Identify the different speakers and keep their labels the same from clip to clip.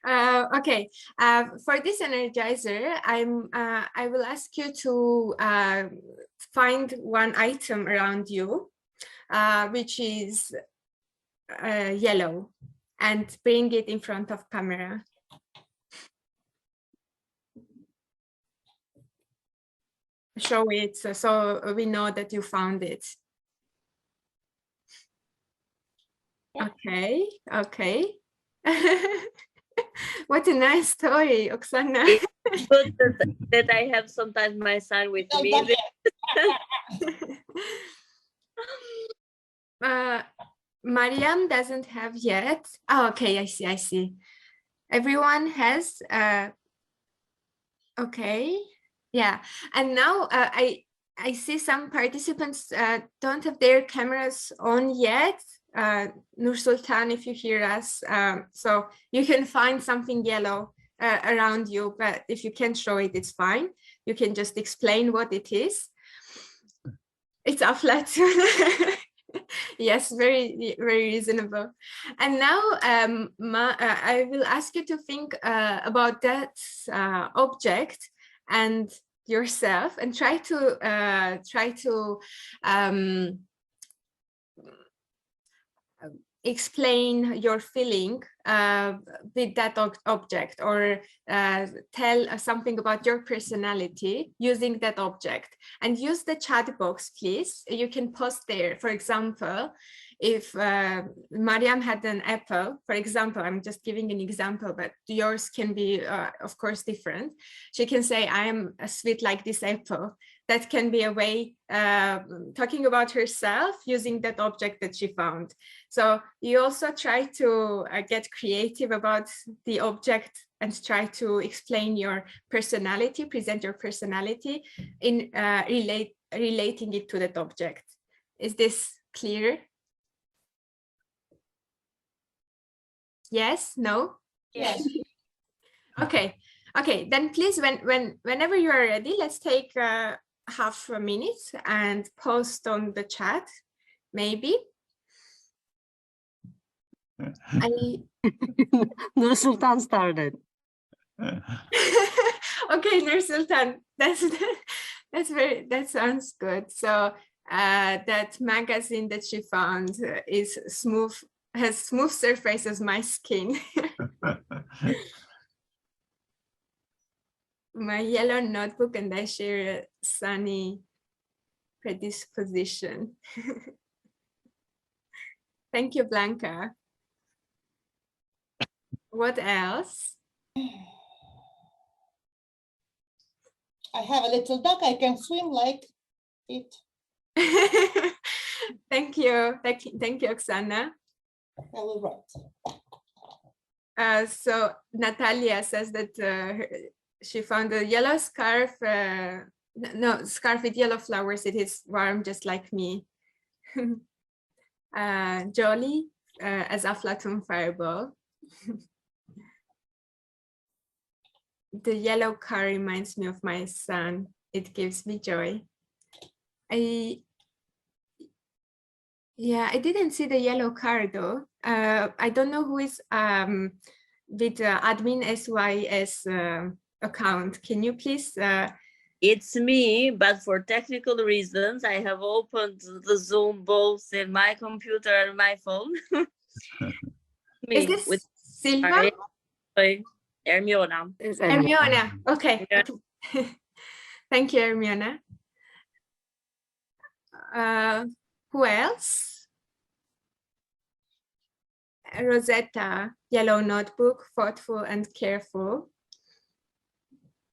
Speaker 1: Okay. For this energizer, I will ask you to find one item around you, which is yellow, and bring it in front of camera. Show it so we know that you found it. Okay, okay. What a nice story, Oksana.
Speaker 2: It's good that I have sometimes my son with me.
Speaker 1: Mariam doesn't have yet. Oh, okay, I see. Everyone has. Okay, yeah. And now I see some participants don't have their cameras on yet. Nur Sultan, if you hear us, so you can find something yellow around you, but if you can't show it, it's fine. You can just explain what it is. It's Aflatun. Yes, very reasonable. And now I will ask you to think about that object and yourself, and try to explain your feeling with that object, or tell something about your personality using that object. And use the chat box, please. You can post there. For example, if Mariam had an apple, for example, I'm just giving an example, but yours can be, of course, different. She can say, I am sweet like this apple. That can be a way talking about herself using that object that she found. So you also try to get creative about the object and try to explain your personality, present your personality in relating it to that object. Is this clear? Yes, no?
Speaker 3: Yes.
Speaker 1: Okay, then please, whenever you are ready, let's take half a minute and post on the chat, maybe.
Speaker 4: Nur Sultan started.
Speaker 1: Okay, Nur Sultan, that sounds good. So that magazine that she found is smooth, has smooth surface as my skin. My yellow notebook, and I share a sunny predisposition. Thank you, Blanca. What else?
Speaker 3: I have a little duck. I can swim like it.
Speaker 1: Thank you, Oksana.
Speaker 3: I will write.
Speaker 1: So Natalia says that she found a yellow scarf, scarf with yellow flowers. It is warm, just like me. Jolly, as Aflatun fireball. The yellow car reminds me of my son. It gives me joy. I didn't see the yellow car though. I don't know who is with admin SYS account. Can you please?
Speaker 2: It's me, but for technical reasons, I have opened the Zoom both in my computer and my phone.
Speaker 1: Is this with Silva?
Speaker 2: Hermiona.
Speaker 1: Hermiona. Okay.
Speaker 2: Yeah.
Speaker 1: Okay. Thank you, Hermiona. Who else? Rosetta, yellow notebook, thoughtful and careful.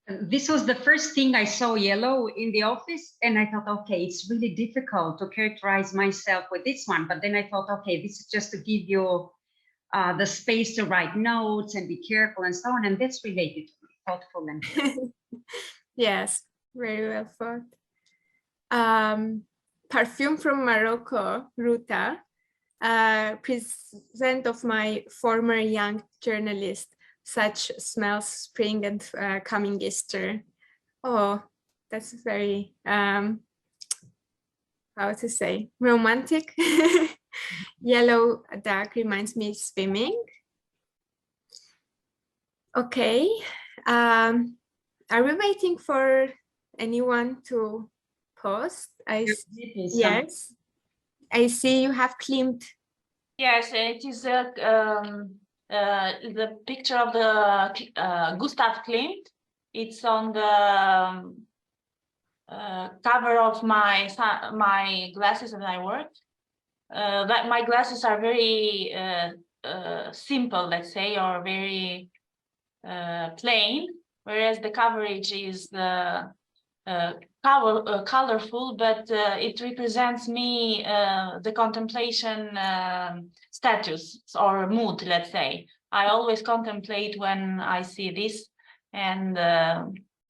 Speaker 5: This was the first thing I saw yellow in the office, and I thought, okay, it's really difficult to characterize myself with this one. But then I thought, okay, this is just to give you the space to write notes and be careful and so on. And that's related to thoughtful and careful.
Speaker 1: Yes, very well thought. Perfume from Morocco, Ruta, present of my former young journalist. Such smells spring and coming Easter. Oh, that's very, how to say, romantic. Yellow duck reminds me of swimming. Okay. Are we waiting for anyone to post? Yes. I see you have Klimt.
Speaker 6: Yes, it is the picture of the Gustav Klimt. It's on the cover of my glasses that I work. That my glasses are very simple, let's say, or very plain, whereas the coverage is colorful, but it represents me, the contemplation status or mood, let's say. I always contemplate when I see this and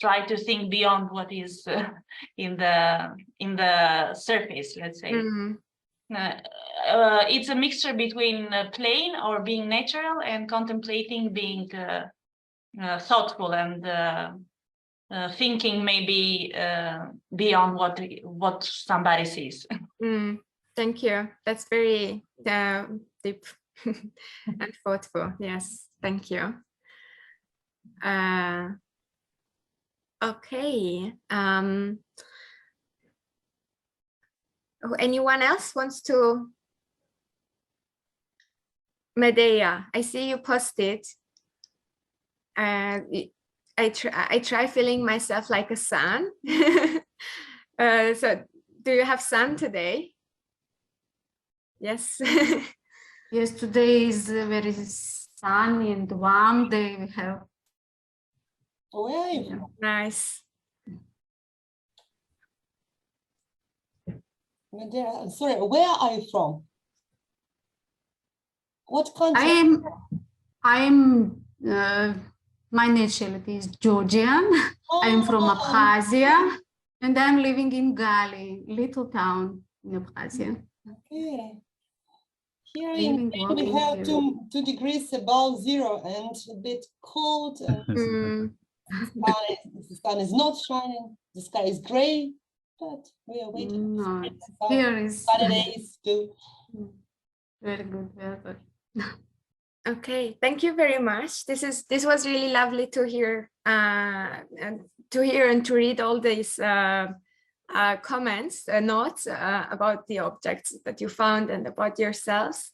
Speaker 6: try to think beyond what is in the surface, let's say.
Speaker 1: Mm.
Speaker 6: It's a mixture between plain or being natural and contemplating being thoughtful and thinking maybe beyond what somebody sees.
Speaker 1: Mm. Thank you. That's very deep and thoughtful. Yes, thank you. Okay. Anyone else wants to? Medea, I see you posted. I try feeling myself like a sun. So do you have sun today? Yes.
Speaker 4: Yes, today is very sunny and warm. They have.
Speaker 3: Where are you from?
Speaker 1: Nice.
Speaker 3: Madeira, sorry, where are you from? What country?
Speaker 4: My nationality is Georgian. I'm from
Speaker 3: Oh,
Speaker 4: Abkhazia, and I'm living in Gali, little town in Abkhazia.
Speaker 3: okay. Here
Speaker 4: Living,
Speaker 3: in Spain, we
Speaker 4: working
Speaker 3: have
Speaker 4: here.
Speaker 3: 2 degrees above zero and a bit cold. And
Speaker 1: Mm.
Speaker 3: the sun is not shining. The sky is gray, but we are waiting.
Speaker 4: No,
Speaker 3: for
Speaker 4: here is
Speaker 3: sunny days too.
Speaker 4: very good weather.
Speaker 1: Okay, thank you very much. This was really lovely to hear and to read all these comments, notes about the objects that you found and about yourselves.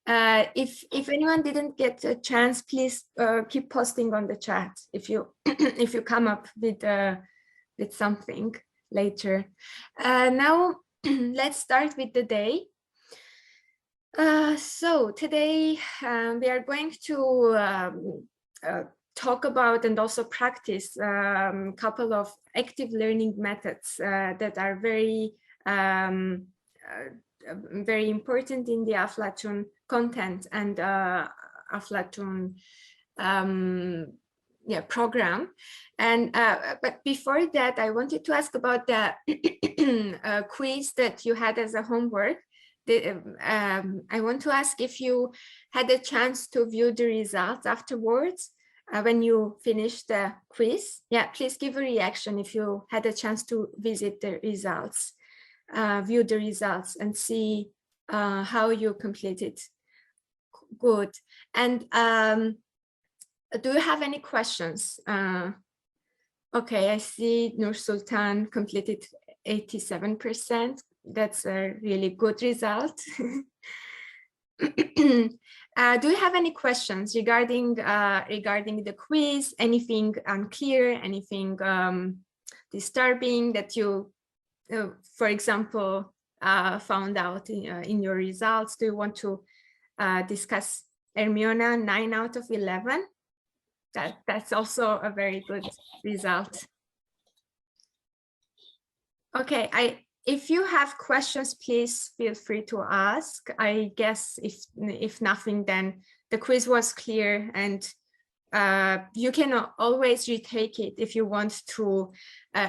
Speaker 1: If anyone didn't get a chance, please keep posting on the chat if you if you come up with something later. Now let's start with the day. So today we are going to talk about and also practice a couple of active learning methods that are very very important in the Aflatun content and Aflatun program. And but before that, I wanted to ask about the quiz that you had as a homework. I want to ask if you had a chance to view the results afterwards when you finished the quiz. Yeah, please give a reaction if you had a chance to visit the results, view the results and see how you completed. Good. And do you have any questions? Okay, I see Nur Sultan completed 87%. That's a really good result. Do you have any questions regarding the quiz? Anything unclear? Anything disturbing that you, for example, found out in your results? Do you want to discuss Hermiona 9 out of 11? That's also a very good result. Okay, if you have questions, please feel free to ask. I guess if nothing, then the quiz was clear, and you can always retake it if you want to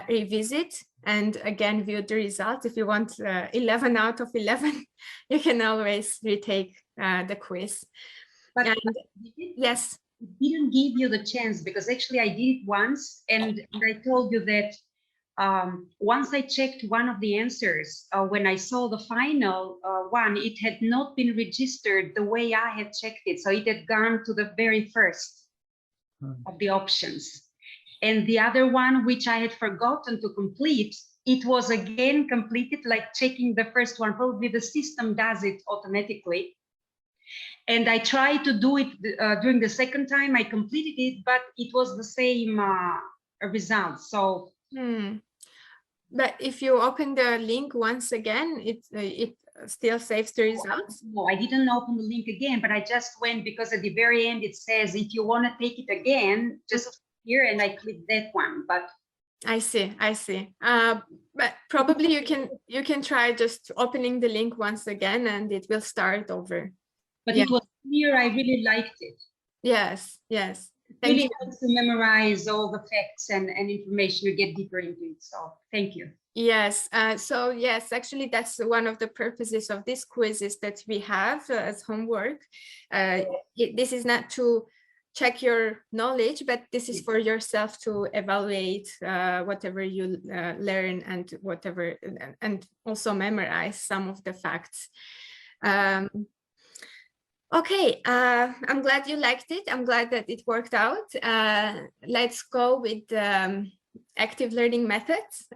Speaker 1: revisit and again view the results. If you want 11 out of 11, you can always retake the quiz.
Speaker 5: But
Speaker 1: and, yes.
Speaker 5: It didn't give you the chance, because actually I did it once, and I told you that once I checked one of the answers, when I saw the final one, it had not been registered the way I had checked it. So it had gone to the very first. of the options. And the other one, which I had forgotten to complete, it was again completed, like checking the first one. Probably the system does it automatically. And I tried to do it during the second time. I completed it, but it was the same result. So,
Speaker 1: but if you open the link once again, it still saves the results.
Speaker 5: No, I didn't open the link again, but I just went because at the very end it says if you want to take it again, just here, and I clicked that one. But
Speaker 1: I see. But probably you can try just opening the link once again, and it will start over.
Speaker 5: But
Speaker 1: Yeah.
Speaker 5: it was clear. I really liked it.
Speaker 1: Yes. Thank
Speaker 5: Really
Speaker 1: you.
Speaker 5: helps to memorize all the facts and information to get deeper into it. So thank you.
Speaker 1: Yes. So yes, actually, that's one of the purposes of this quiz is that we have as homework. This is not to check your knowledge, but this is for yourself to evaluate whatever you learn and whatever, and also memorize some of the facts. Okay, I'm glad you liked it. I'm glad that it worked out. Let's go with active learning methods.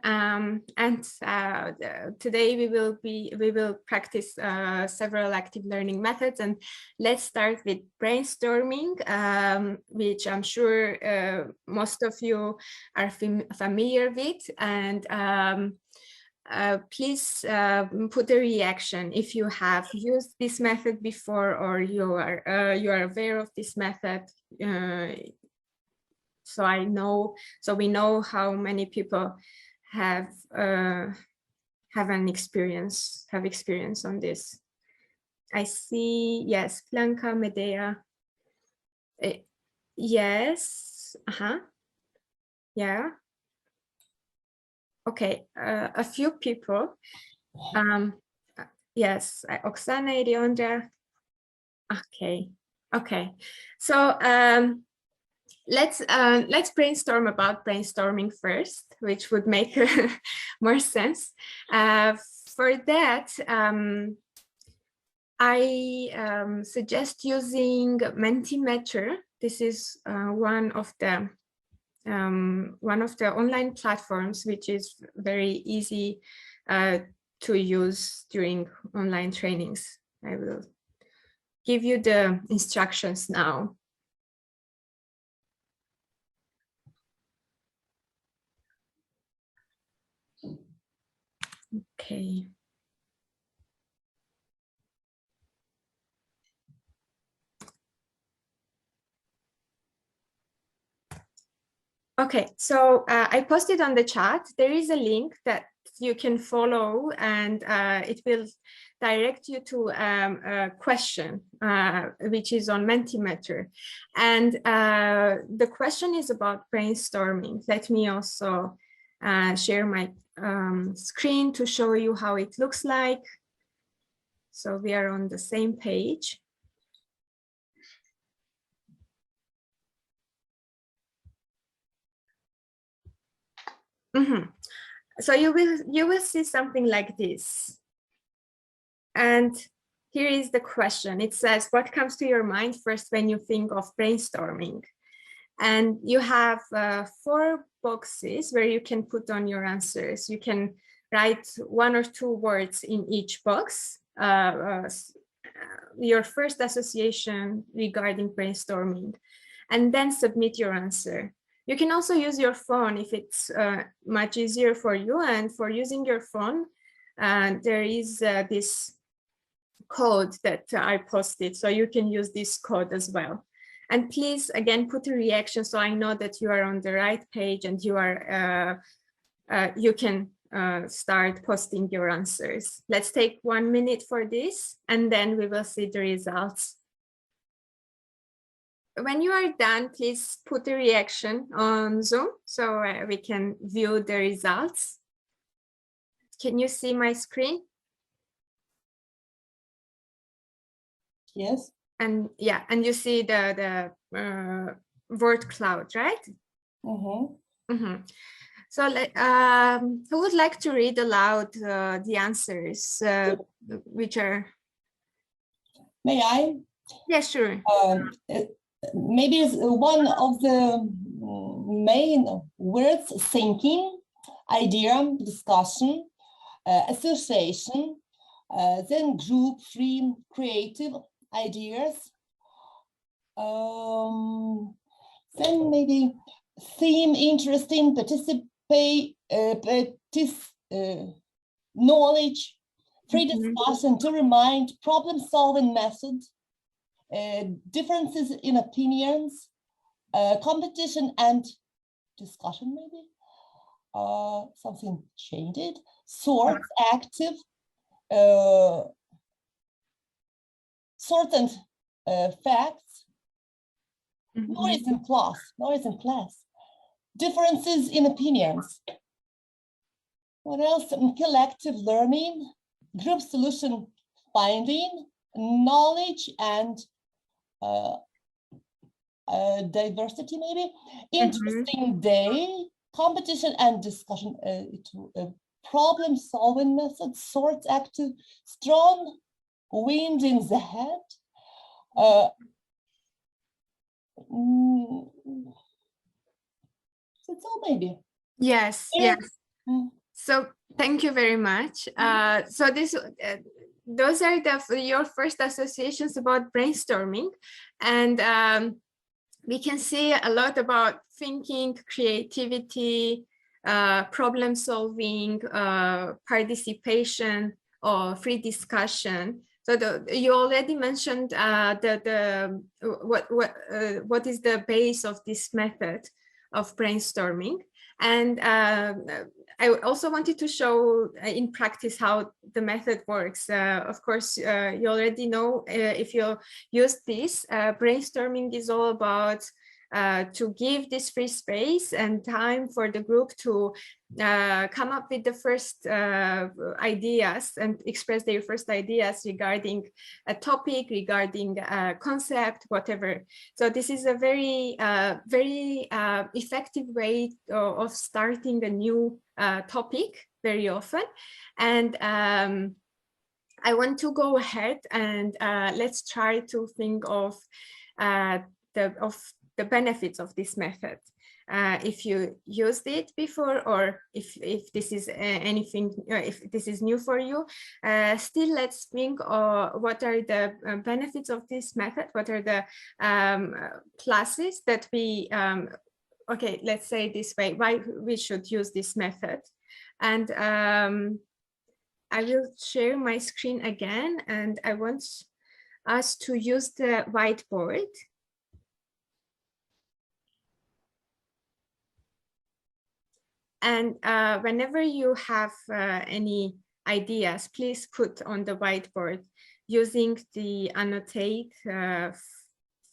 Speaker 1: Today we will practice several active learning methods, and let's start with brainstorming, which I'm sure most of you are familiar with. And please put a reaction if you have used this method before, or you are aware of this method. So we know how many people have experience on this. I see, yes, Blanca, Medea. Yes, yeah. Okay, a few people. Yes, Oksana, Iriondra. Okay. So let's brainstorm about brainstorming first, which would make more sense. For that, I suggest using Mentimeter. This is one of the online platforms which is very easy to use during online trainings. I will give you the instructions now. Okay. Okay, so I posted on the chat. There is a link that you can follow, and it will direct you to a question which is on Mentimeter. And the question is about brainstorming. Let me also share my screen to show you how it looks like. So we are on the same page. So you will see something like this. And here is the question. It says, what comes to your mind first when you think of brainstorming? And you have 4 boxes where you can put on your answers. You can write 1 or 2 words in each box. Your first association regarding brainstorming, and then submit your answer. You can also use your phone if it's much easier for you. And for using your phone, there is this code that I posted, so you can use this code as well. And please, again, put a reaction so I know that you are on the right page and you are you can start posting your answers. Let's take 1 minute for this, and then we will see the results. When you are done, please put a reaction on Zoom so we can view the results. Can you see my screen?
Speaker 3: Yes.
Speaker 1: And yeah, and you see the word cloud, right? So who would like to read aloud the answers, which are?
Speaker 3: May I?
Speaker 1: Yeah, sure.
Speaker 3: maybe is one of the main words: thinking, idea, discussion, association, then group, free, creative ideas. Then maybe theme, interesting, participate, knowledge, free discussion, to remind, problem-solving method, differences in opinions, competition and discussion, maybe. Something changed, sorts, active, sorts and facts, noise in class, differences in opinions. What else? Collective learning, group solution finding, knowledge and diversity, maybe. Interesting day, competition and discussion, problem solving method, sorts, active, strong, wind in the head. That's all, maybe.
Speaker 1: Yes, yes. So thank you very much. So those are your first associations about brainstorming, and we can see a lot about thinking, creativity, problem solving, participation, or free discussion. So you already mentioned what is the base of this method of brainstorming, and I also wanted to show in practice how the method works. Of course, you already know if you use this, brainstorming is all about to give this free space and time for the group to come up with the first ideas and express their first ideas regarding a topic, regarding a concept, whatever. So this is a very, very effective way of starting a new topic very often. And I want to go ahead and let's try to think of the benefits of this method. If you used it before, or if this is anything, if this is new for you, still let's think what are the benefits of this method, what are the classes that we, okay, let's say this way, why we should use this method. And I will share my screen again, and I want us to use the whiteboard. And whenever you have any ideas, please put on the whiteboard using the annotate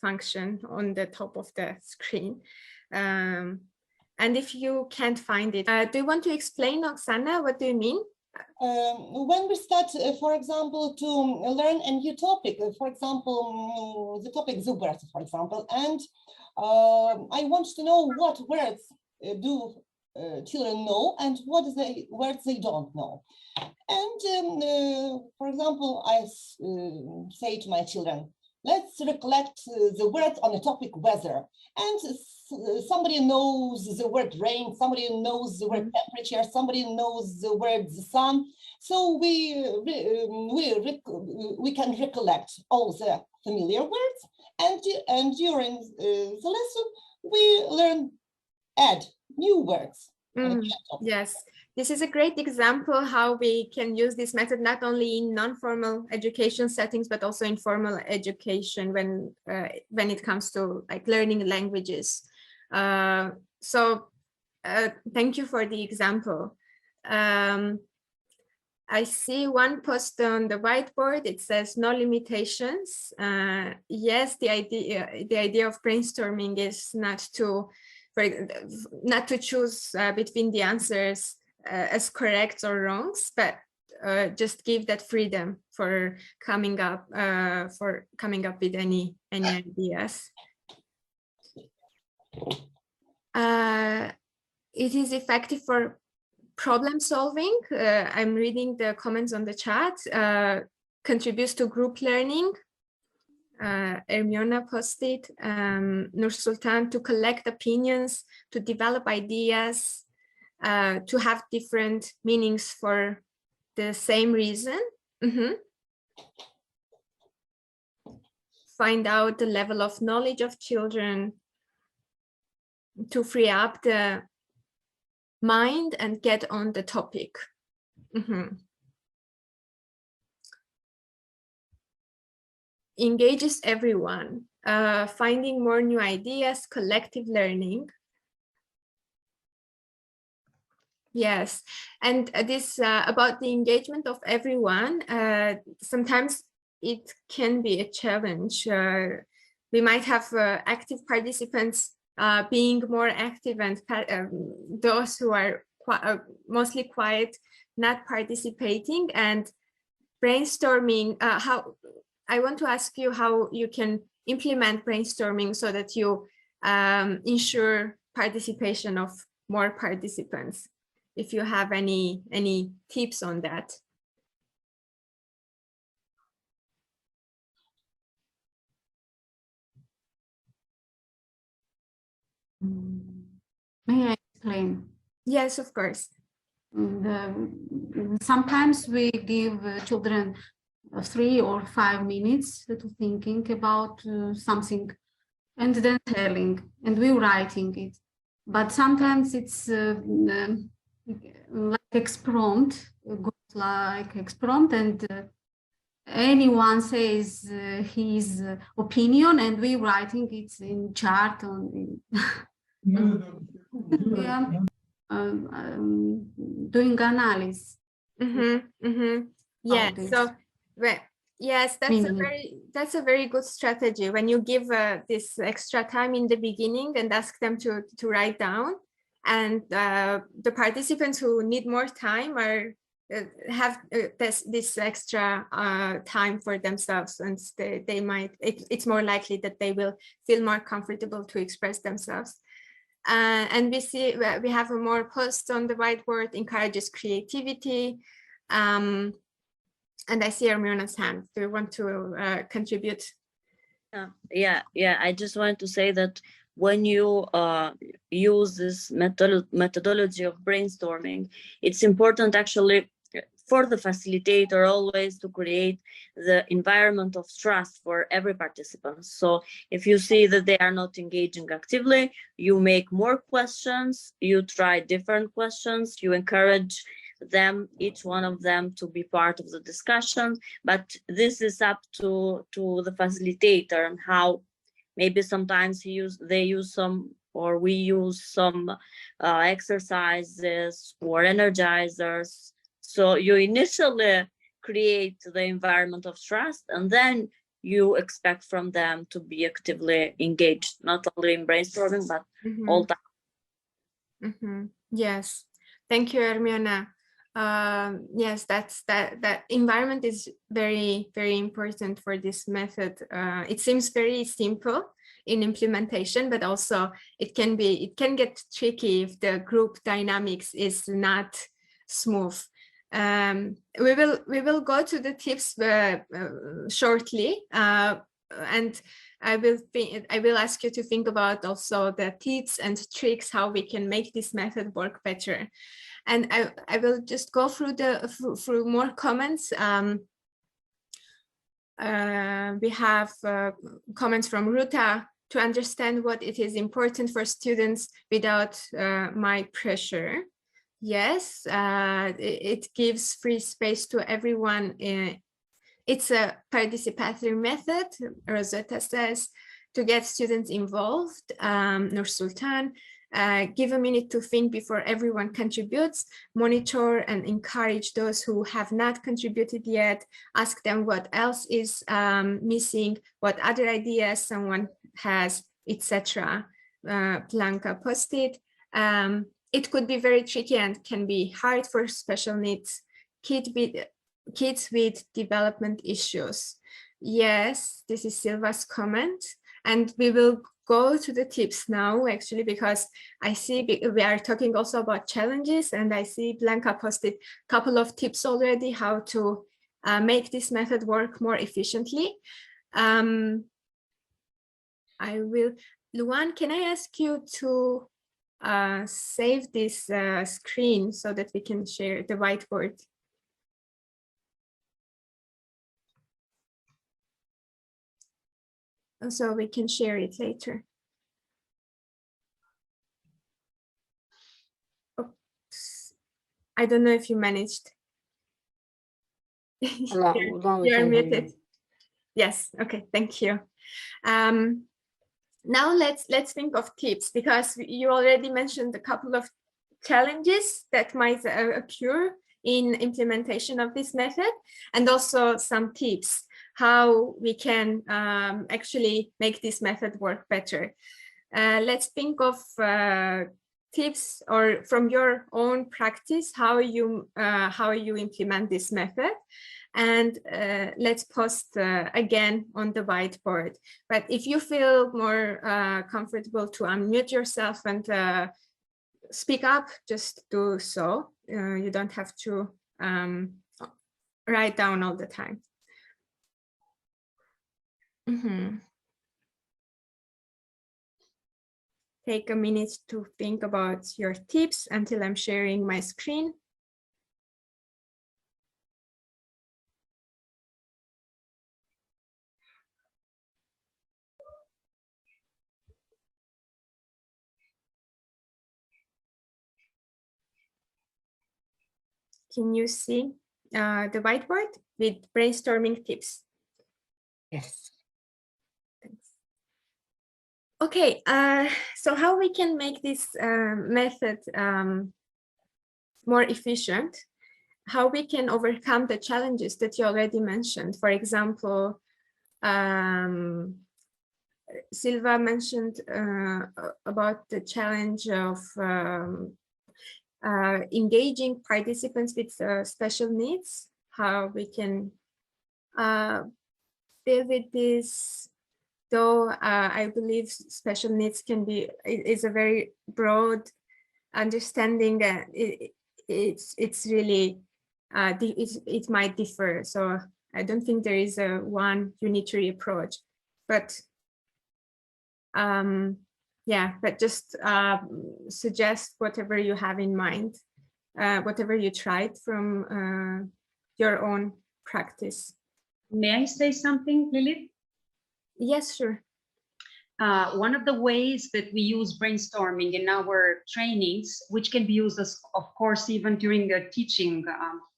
Speaker 1: function on the top of the screen. And if you can't find it, do you want to explain, Oksana, what do you mean?
Speaker 3: When we start, for example, to learn a new topic, for example, the topic Zubert, for example, and I want to know what words do children know and what is the words they don't know. And for example, I say to my children, let's recollect the words on the topic weather. And somebody knows the word rain, somebody knows the word temperature, somebody knows the word the sun. So we can recollect all the familiar words, and during the lesson we learn add new words.
Speaker 1: Yes, this is a great example how we can use this method not only in non-formal education settings, but also in formal education when it comes to like learning languages. So thank you for the example. I see one post on the whiteboard. It says no limitations. Yes, the idea of brainstorming is not to choose between the answers as correct or wrongs, but just give that freedom for coming up with any ideas. It is effective for problem solving. I'm reading the comments on the chat. Contributes to group learning. Ermiona posted, Nursultan, to collect opinions, to develop ideas, to have different meanings for the same reason. Find out the level of knowledge of children, to free up the mind and get on the topic. Engages everyone, finding more new ideas, collective learning. Yes, and this about the engagement of everyone, sometimes it can be a challenge. We might have active participants being more active, and those who are mostly quiet not participating, and brainstorming. How I want to ask you how you can implement brainstorming so that you ensure participation of more participants. If you have any tips on that.
Speaker 4: May I explain?
Speaker 1: Yes, of course.
Speaker 4: Sometimes we give children 3 or 5 minutes to thinking about something and then telling, and we're writing it. But sometimes it's like exprompt, goes like exprompt, and anyone says his opinion, and we're writing it in chart on. Doing analysis.
Speaker 1: Yeah. So, yes, that's a very good strategy. When you give this extra time in the beginning and ask them to write down, and the participants who need more time are have this extra time for themselves, and they might. It's more likely that they will feel more comfortable to express themselves. And we see we have a more post on the whiteboard, encourages creativity. And I see Ermiona's hand. Do you want to contribute?
Speaker 2: Yeah. I just want to say that when you use this methodology of brainstorming, it's important actually for the facilitator always to create the environment of trust for every participant. So if you see that they are not engaging actively, you make more questions, you try different questions, you encourage them, each one of them, to be part of the discussion. But this is up to the facilitator, and how maybe sometimes they use some, or we use some exercises or energizers. So you initially create the environment of trust, and then you expect from them to be actively engaged, not only in brainstorming, but all time.
Speaker 1: Yes, thank you, Ermiona. Yes, that environment is very, very important for this method. It seems very simple in implementation, but also it can get tricky if the group dynamics is not smooth. We will go to the tips shortly, and I will ask you to think about also the tips and tricks how we can make this method work better. And I will just go through through more comments. We have comments from Ruta: to understand what it is important for students without my pressure. Yes, it gives free space to everyone. It's a participatory method, Rosetta says, to get students involved. Nursultan: give a minute to think before everyone contributes, monitor and encourage those who have not contributed yet, ask them what else is missing, what other ideas someone has, etc. Blanca posted. It could be very tricky and can be hard for special needs kids with development issues. Yes, this is Silva's comment, and we will go to the tips now, actually, because I see we are talking also about challenges, and I see Blanca posted a couple of tips already how to make this method work more efficiently. I will, Luan, can I ask you to save this screen so that we can share the whiteboard? So we can share it later. Oops. I don't know if you managed. You're muted. Yes, okay, thank you. Now let's think of tips, because you already mentioned a couple of challenges that might occur in implementation of this method, and also some tips how we can actually make this method work better. Let's think of tips, or from your own practice, how you implement this method. And let's post again on the whiteboard. But if you feel more comfortable to unmute yourself and speak up, just do so. You don't have to write down all the time. Take a minute to think about your tips until I'm sharing my screen. Can you see the whiteboard with brainstorming tips?
Speaker 7: Yes.
Speaker 1: Thanks. Okay, so how we can make this method more efficient, how we can overcome the challenges that you already mentioned. For example, Silva mentioned about the challenge of engaging participants with special needs, how we can deal with this, though I believe special needs can be, is a very broad understanding. It's really, it might differ. So I don't think there is a one unitary approach, but yeah, but just suggest whatever you have in mind, whatever you tried from your own practice.
Speaker 5: May I say something, Lilith?
Speaker 1: Yes, sure.
Speaker 5: One of the ways that we use brainstorming in our trainings, which can be used as, of course, even during the teaching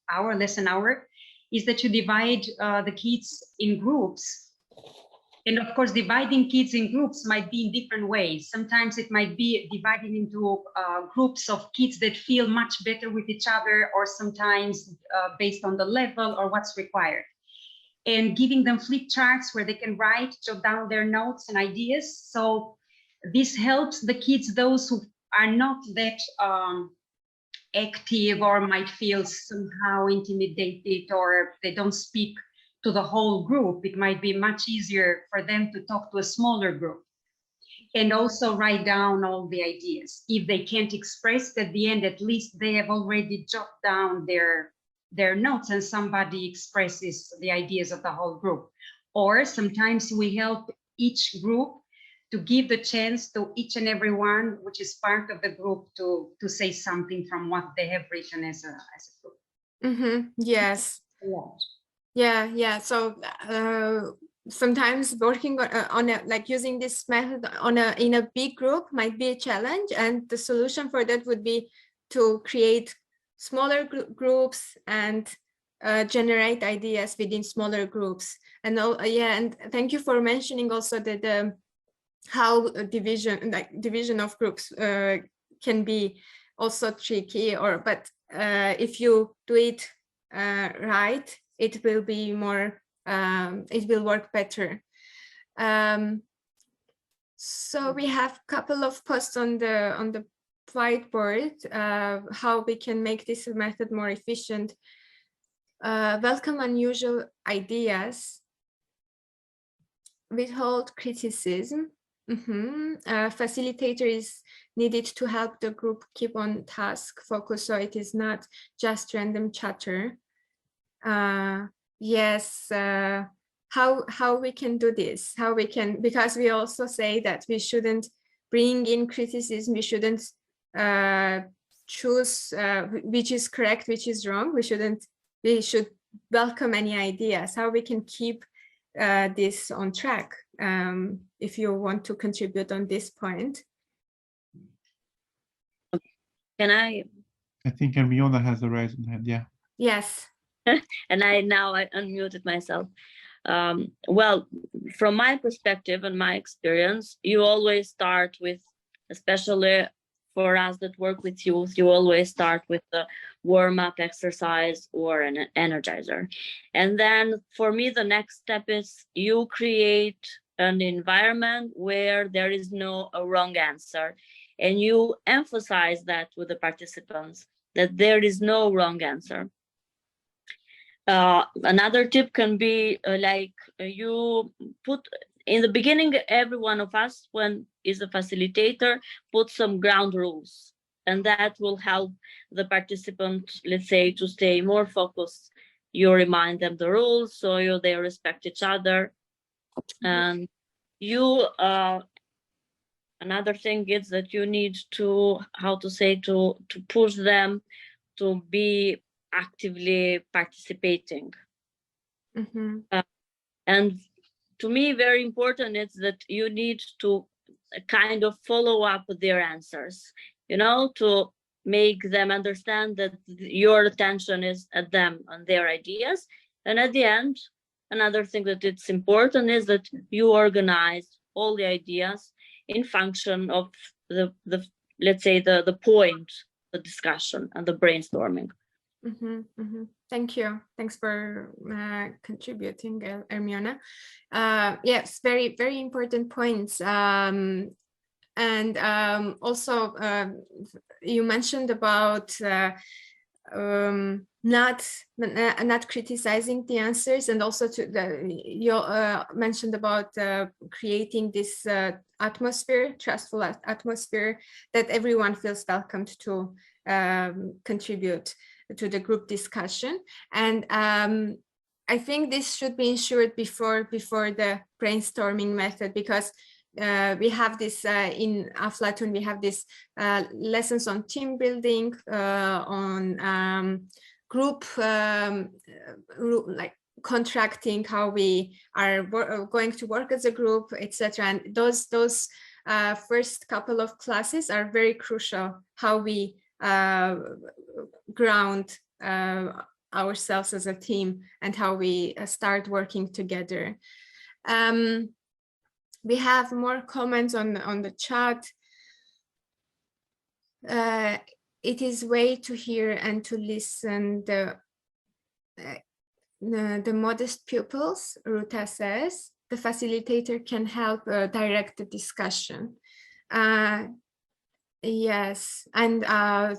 Speaker 5: hour, lesson hour, is that you divide the kids in groups. And of course, dividing kids in groups might be in different ways. Sometimes it might be divided into groups of kids that feel much better with each other, or sometimes based on the level or what's required. And giving them flip charts where they can write, jot down their notes and ideas. So this helps the kids, those who are not that active or might feel somehow intimidated, or they don't speak to the whole group. It might be much easier for them to talk to a smaller group and also write down all the ideas. If they can't express at the end, at least they have already jotted down their notes and somebody expresses the ideas of the whole group. Or sometimes we help each group to give the chance to each and every one, which is part of the group, to say something from what they have written as a group.
Speaker 1: Yes. Yeah. So sometimes working on a, like using this method in a big group might be a challenge, and the solution for that would be to create smaller groups and generate ideas within smaller groups. And and thank you for mentioning also that how division of groups can be also tricky, but if you do it right, it will be more, it will work better. So we have a couple of posts on the whiteboard, how we can make this method more efficient. Welcome unusual ideas, withhold criticism. Facilitator is needed to help the group keep on task focus, so it is not just random chatter. Yes, how we can do this, how we can, because we also say that we shouldn't bring in criticism, we shouldn't choose which is correct, which is wrong. We should welcome any ideas, how we can keep this on track. If you want to contribute on this point.
Speaker 2: Can I?
Speaker 8: I think Hermione has the raised hand, yeah.
Speaker 1: Yes.
Speaker 2: And I unmuted myself. Well, from my perspective and my experience, you always start with, especially for us that work with youth, you always start with the warm-up exercise or an energizer. And then for me, the next step is you create an environment where there is no wrong answer. And you emphasize that with the participants, that there is no wrong answer. Another tip can be you put in the beginning, every one of us, when is a facilitator, put some ground rules, and that will help the participant, let's say, to stay more focused. You remind them the rules, so they respect each other. And you, another thing is that you need to, to push them to be actively participating. And to me, very important is that you need to kind of follow up their answers, to make them understand that your attention is at them and their ideas. And at the end, another thing that it's important is that you organize all the ideas in function of the let's say the point, the discussion and the brainstorming.
Speaker 1: Thank you. Thanks for contributing, Hermione. Yes, very, very important points. And also, you mentioned about not criticizing the answers, and also you mentioned about creating this atmosphere, trustful atmosphere, that everyone feels welcomed to contribute to the group discussion. And I think this should be ensured before the brainstorming method, because we have this in Aflatun, we have this lessons on team building, on group, like contracting, how we are going to work as a group, etc. And those first couple of classes are very crucial, how we ground ourselves as a team and how we start working together. We have more comments on the chat. It is way to hear and to listen the modest pupils, Ruta says. The facilitator can help direct the discussion. Yes, and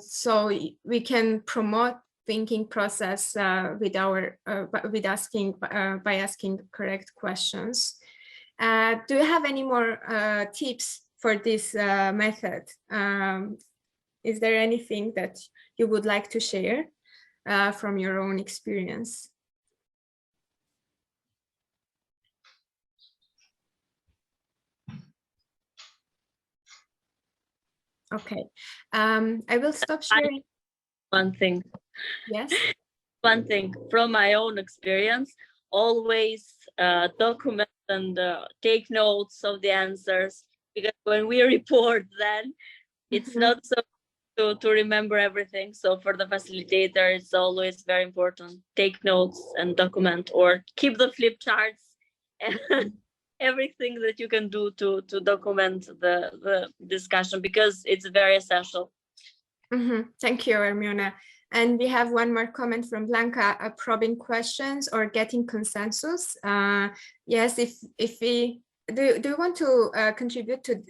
Speaker 1: so we can promote thinking process with by asking correct questions. Do you have any more tips for this method? Is there anything that you would like to share from your own experience? Okay, I will stop sharing.
Speaker 2: One thing.
Speaker 1: Yes.
Speaker 2: One thing from my own experience, always document and take notes of the answers, because when we report, then it's not so to remember everything. So for the facilitator, it's always very important. Take notes and document, or keep the flip charts and everything that you can do to document the discussion, because it's very essential.
Speaker 1: Thank you, Hermione. And we have one more comment from Blanca, probing questions or getting consensus. Yes, if we do you want to contribute to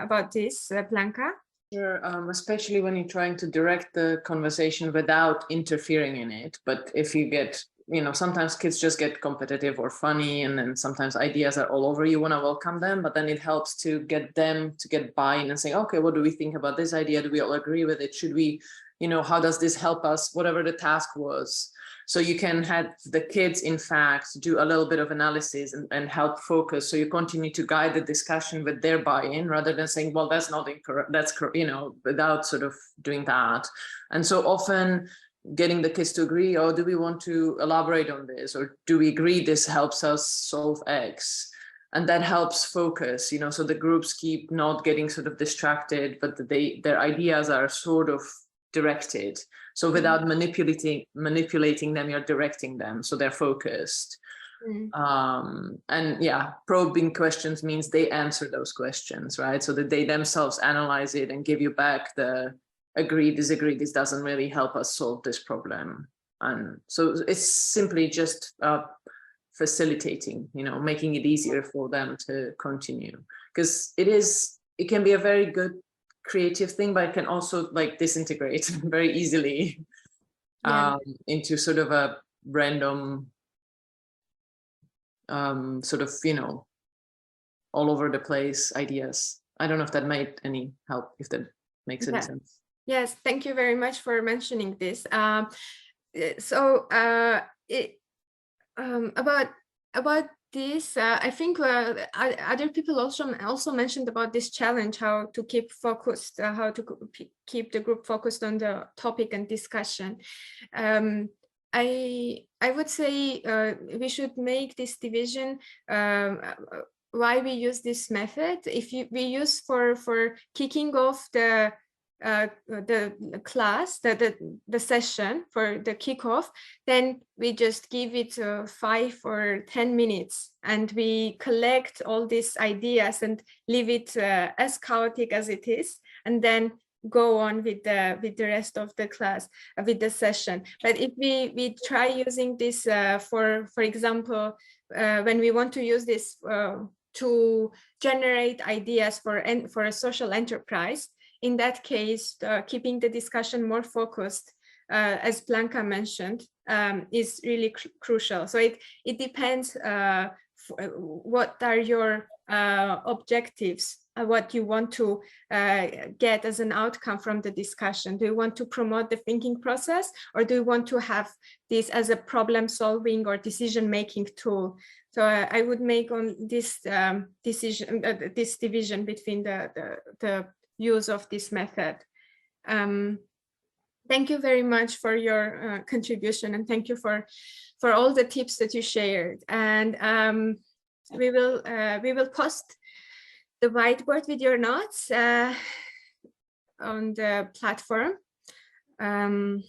Speaker 1: about this, Blanca?
Speaker 9: Sure, especially when you're trying to direct the conversation without interfering in it. But if you get you know, sometimes kids just get competitive or funny, and then sometimes ideas are all over. You want to welcome them, but then it helps to get them to get buy-in and say, okay, what do we think about this idea? Do we all agree with it? Should we, you know, how does this help us? Whatever the task was. So you can have the kids, in fact, do a little bit of analysis and help focus. So you continue to guide the discussion with their buy-in rather than saying, well, that's not incorrect, that's, you know, without sort of doing that. And so often getting the kids to agree, or do we want to elaborate on this? Or do we agree this helps us solve X? And that helps focus, you know, so the groups keep not getting sort of distracted, but their ideas are sort of directed. So without manipulating them, you're directing them, so they're focused. And yeah, probing questions means they answer those questions, right? So that they themselves analyze it and give you back the agree, disagree, this doesn't really help us solve this problem. And so it's simply just facilitating, you know, making it easier for them to continue, because it can be a very good creative thing, but it can also like disintegrate very easily into sort of a random sort of, you know, all over the place ideas. I don't know if that made any help, if that makes any sense.
Speaker 1: Yes, thank you very much for mentioning this. About this, I think other people also mentioned about this challenge, how to keep focused, how to keep the group focused on the topic and discussion. I would say we should make this division. Why we use this method? If we use for kicking off the class, the session for the kickoff, then we just give it 5 or 10 minutes and we collect all these ideas and leave it as chaotic as it is, and then go on with the rest of the class, with the session. But if we try using this for example, when we want to use this to generate ideas for a social enterprise, in that case, keeping the discussion more focused, as Blanca mentioned, is really crucial. So it depends what are your objectives, what you want to get as an outcome from the discussion. Do you want to promote the thinking process, or do you want to have this as a problem solving or decision making tool? So I would make on this this division between the use of this method. Thank you very much for your contribution, and thank you for all the tips that you shared. And we will post the whiteboard with your notes on the platform. And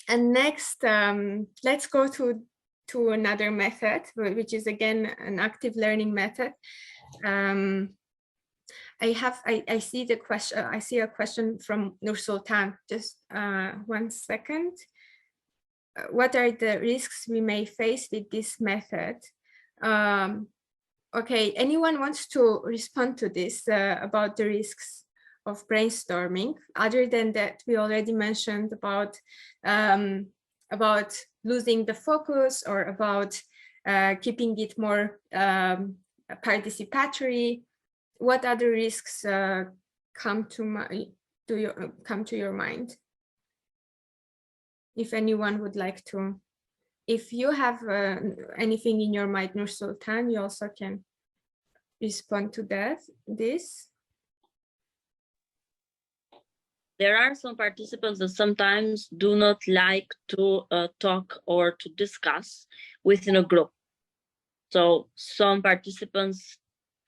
Speaker 1: next, let's go to another method, which is again an active learning method. I see the question. I see a question from Nur Sultan. Just 1 second. What are the risks we may face with this method? Okay, anyone wants to respond to this about the risks of brainstorming? Other than that, we already mentioned about losing the focus, or about keeping it more participatory. What other risks come to your mind? If anyone would like to, if you have anything in your mind, Nur Sultan, you also can respond to this.
Speaker 2: There are some participants that sometimes do not like to talk or to discuss within a group. So some participants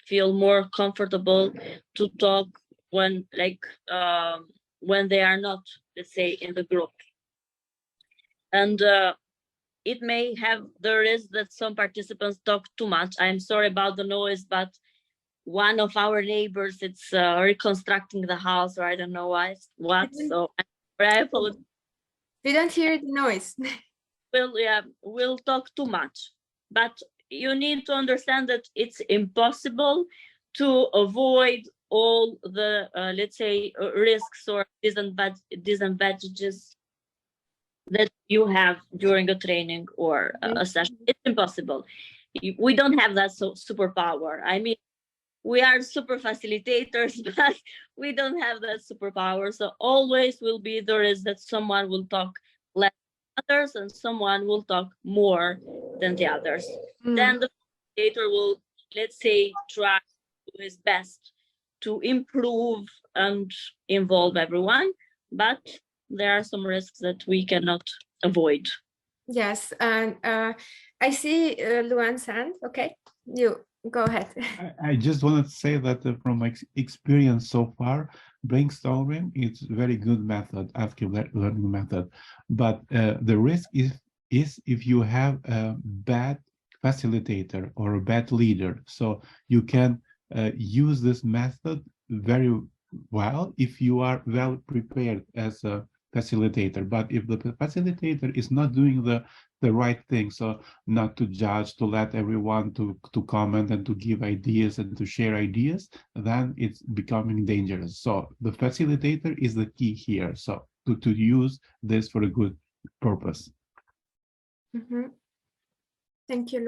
Speaker 2: feel more comfortable to talk when they are not, let's say, in the group. And it may have the risk that some participants talk too much. I'm sorry about the noise, but one of our neighbors, it's reconstructing the house, or I don't know what. So I apologize.
Speaker 1: We don't hear the noise.
Speaker 2: We'll talk too much, but you need to understand that it's impossible to avoid all the, let's say, risks or disadvantages that you have during a training or a session. It's impossible. We don't have that superpower. I mean, we are super facilitators, but we don't have that superpower. So always will be there is that someone will talk less than others and someone will talk more than the others. Then the facilitator will, let's say, try to do his best to improve and involve everyone, but there are some risks that we cannot avoid.
Speaker 1: Yes, and I see Luan's hand. Okay, you go ahead.
Speaker 8: I just wanted to say that from my experience so far, brainstorming is a very good method, active learning method. But the risk is if you have a bad facilitator or a bad leader. So you can use this method very well if you are well prepared as a facilitator. But if the facilitator is not doing the right thing, so not to judge, to let everyone to comment and to give ideas and to share ideas, then it's becoming dangerous. So the facilitator is the key here. So to use this for a good purpose.
Speaker 1: Thank you,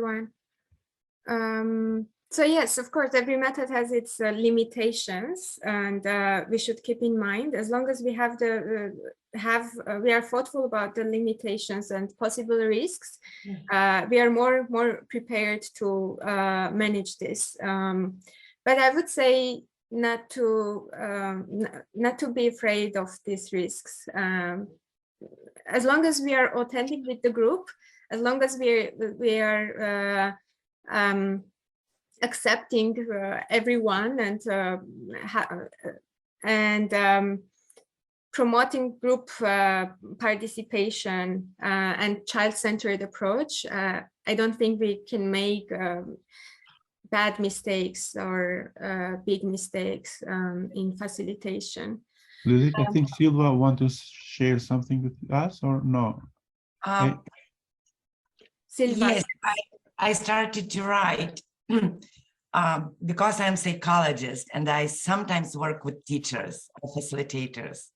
Speaker 1: Luan. So yes, of course, every method has its limitations, and we should keep in mind, as long as we have we are thoughtful about the limitations and possible risks, we are more prepared to manage this. But I would say not to be afraid of these risks. As long as we are authentic with the group, as long as we are accepting everyone and promoting group participation and child-centered approach, I don't think we can make bad mistakes or big mistakes in facilitation.
Speaker 8: Ludwig, I think Silva want to share something with us or no?
Speaker 1: Silva.
Speaker 7: Yes, I started to write because I'm a psychologist and I sometimes work with teachers or facilitators.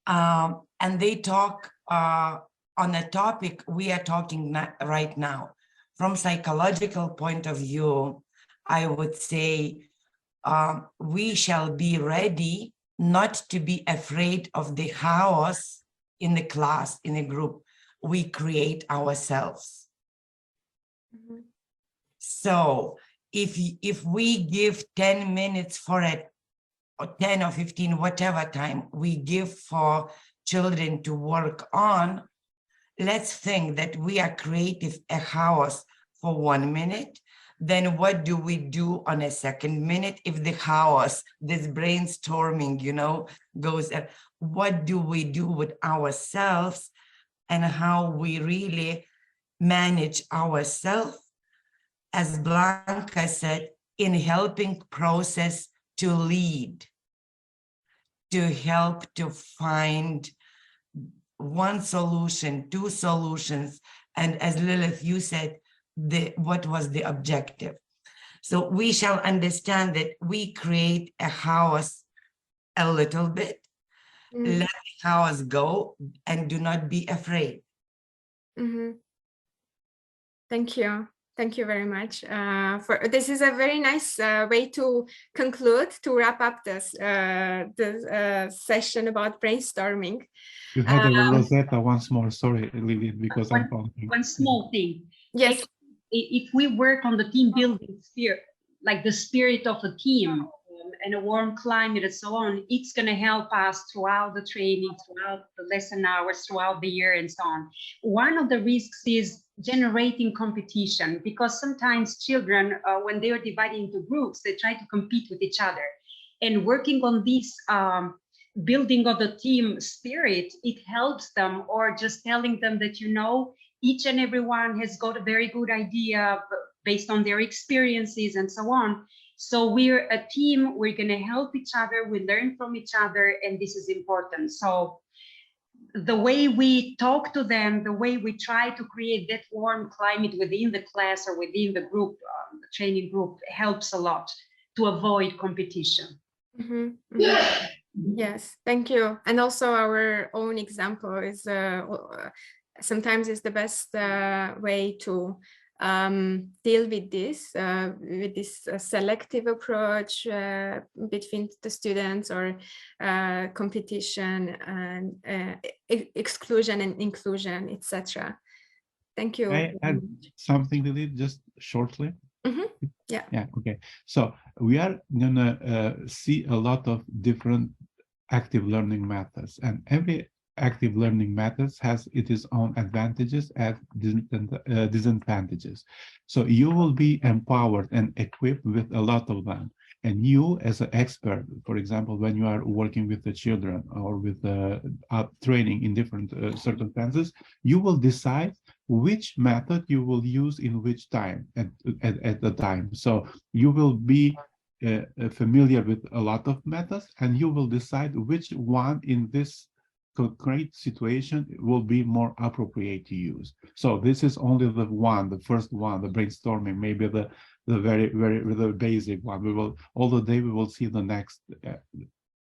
Speaker 7: And they talk on a topic we are talking right now. From psychological point of view, I would say we shall be ready not to be afraid of the chaos in the class, in a group. We create ourselves. So if we give 10 minutes for it, or 10 or 15, whatever time we give for children to work on, let's think that we are creative a house for 1 minute. Then what do we do on a second minute? If the house, this brainstorming, goes, what do we do with ourselves and how we really manage ourselves? As Blanca said, in helping process to lead, to help to find one solution, two solutions. And as Lilith, you said, what was the objective? So we shall understand that we create a house a little bit, let the house go and do not be afraid.
Speaker 1: Thank you. Thank you very much. This is a very nice way to conclude, to wrap up this session about brainstorming.
Speaker 8: You had a Rosetta once more. Sorry, Lilith, because I'm talking.
Speaker 5: One small thing.
Speaker 1: Yes.
Speaker 5: If we work on the team building spirit, like the spirit of a team and a warm climate and so on, it's going to help us throughout the training, throughout the lesson hours, throughout the year and so on. One of the risks is generating competition, because sometimes children, when they are divided into groups, they try to compete with each other. And working on this building of the team spirit, it helps them, or just telling them that, each and everyone has got a very good idea based on their experiences and so on. So we're a team, we're going to help each other, we learn from each other, and this is important. So the way we talk to them, the way we try to create that warm climate within the class or within the group, the training group, helps a lot to avoid competition.
Speaker 1: Yes, thank you. And also our own example is sometimes is the best way to deal with this selective approach between the students, or competition and exclusion and inclusion, etc. Thank you.
Speaker 8: I add something to it just shortly.
Speaker 1: Yeah.
Speaker 8: Yeah, okay. So we are gonna see a lot of different active learning methods, and every active learning methods has its own advantages and disadvantages. So you will be empowered and equipped with a lot of them. And you as an expert, for example, when you are working with the children or with training in different circumstances, you will decide which method you will use in which time at the time. So you will be familiar with a lot of methods, and you will decide which one in this concrete situation will be more appropriate to use. So this is only the first one, the brainstorming, maybe the very basic one. We will all the day we will see the next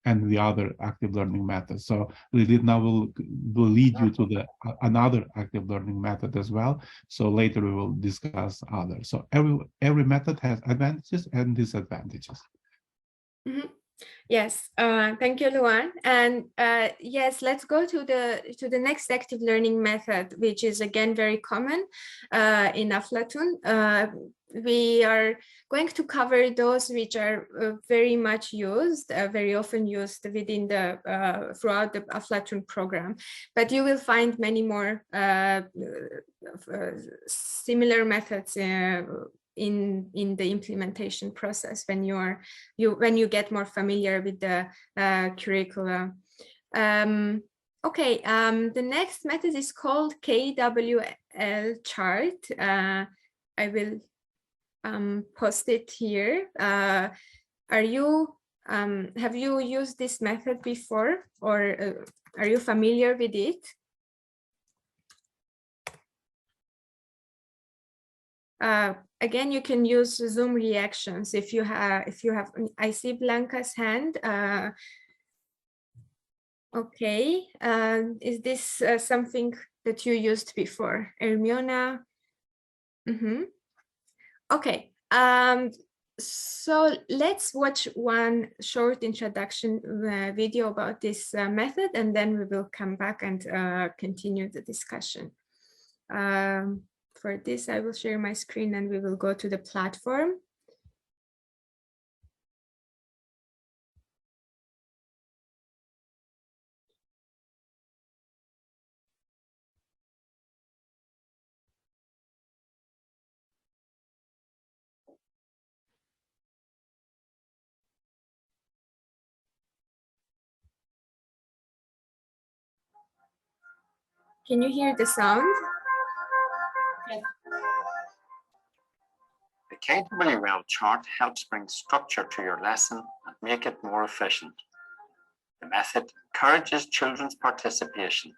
Speaker 8: and the other active learning methods. So Lilith now will lead you to the another active learning method as well. So later we will discuss others. So every method has advantages and disadvantages.
Speaker 1: Mm-hmm. Yes, thank you, Luan. And yes, let's go to the next active learning method, which is again very common in Aflatun. We are going to cover those which are very much used, very often used within the throughout the Aflatun program. But you will find many more similar methods in the implementation process when you get more familiar with the curricula. Okay, the next method is called KWL chart. I will post it here. Have you used this method before, or are you familiar with it? Again, you can use Zoom reactions if you have. I see Blanca's hand. Okay, is this something that you used before, Hermiona? Mm-hmm. Okay. So let's watch one short introduction video about this method, and then we will come back and continue the discussion. For this, I will share my screen and we will go to the platform. Can you hear the sound?
Speaker 3: Yes.
Speaker 10: The KWL chart helps bring structure to your lesson and make it more efficient. The method encourages children's participation,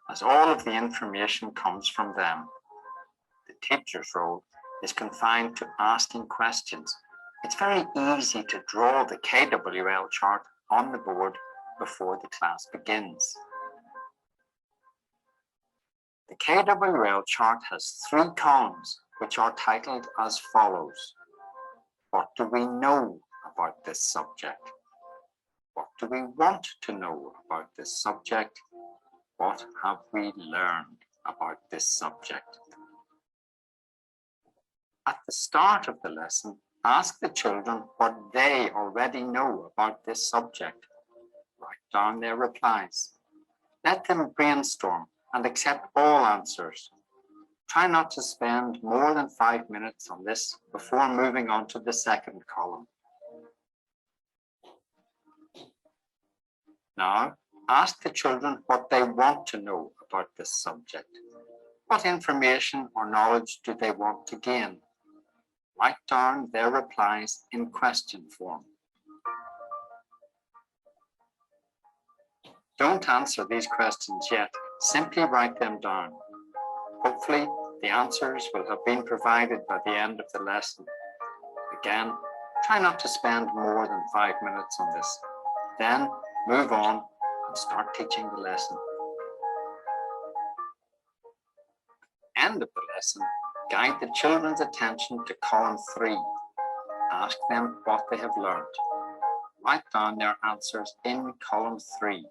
Speaker 10: as all of the information comes from them. The teacher's role is confined to asking questions. It's very easy to draw the KWL chart on the board before the class begins. The KWL chart has 3 columns, which are titled as follows. What do we know about this subject? What do we want to know about this subject? What have we learned about this subject? At the start of the lesson, ask the children what they already know about this subject. Write down their replies. Let them brainstorm and accept all answers. Try not to spend more than 5 minutes on this before moving on to the second column. Now, ask the children what they want to know about this subject. What information or knowledge do they want to gain? Write down their replies in question form. Don't answer these questions yet, simply write them down. Hopefully, the answers will have been provided by the end of the lesson. Again, try not to spend more than 5 minutes on this. Then Move on and start teaching the lesson. End of the lesson, guide the children's attention to column 3. Ask them what they have learned. Write down their answers in column 3.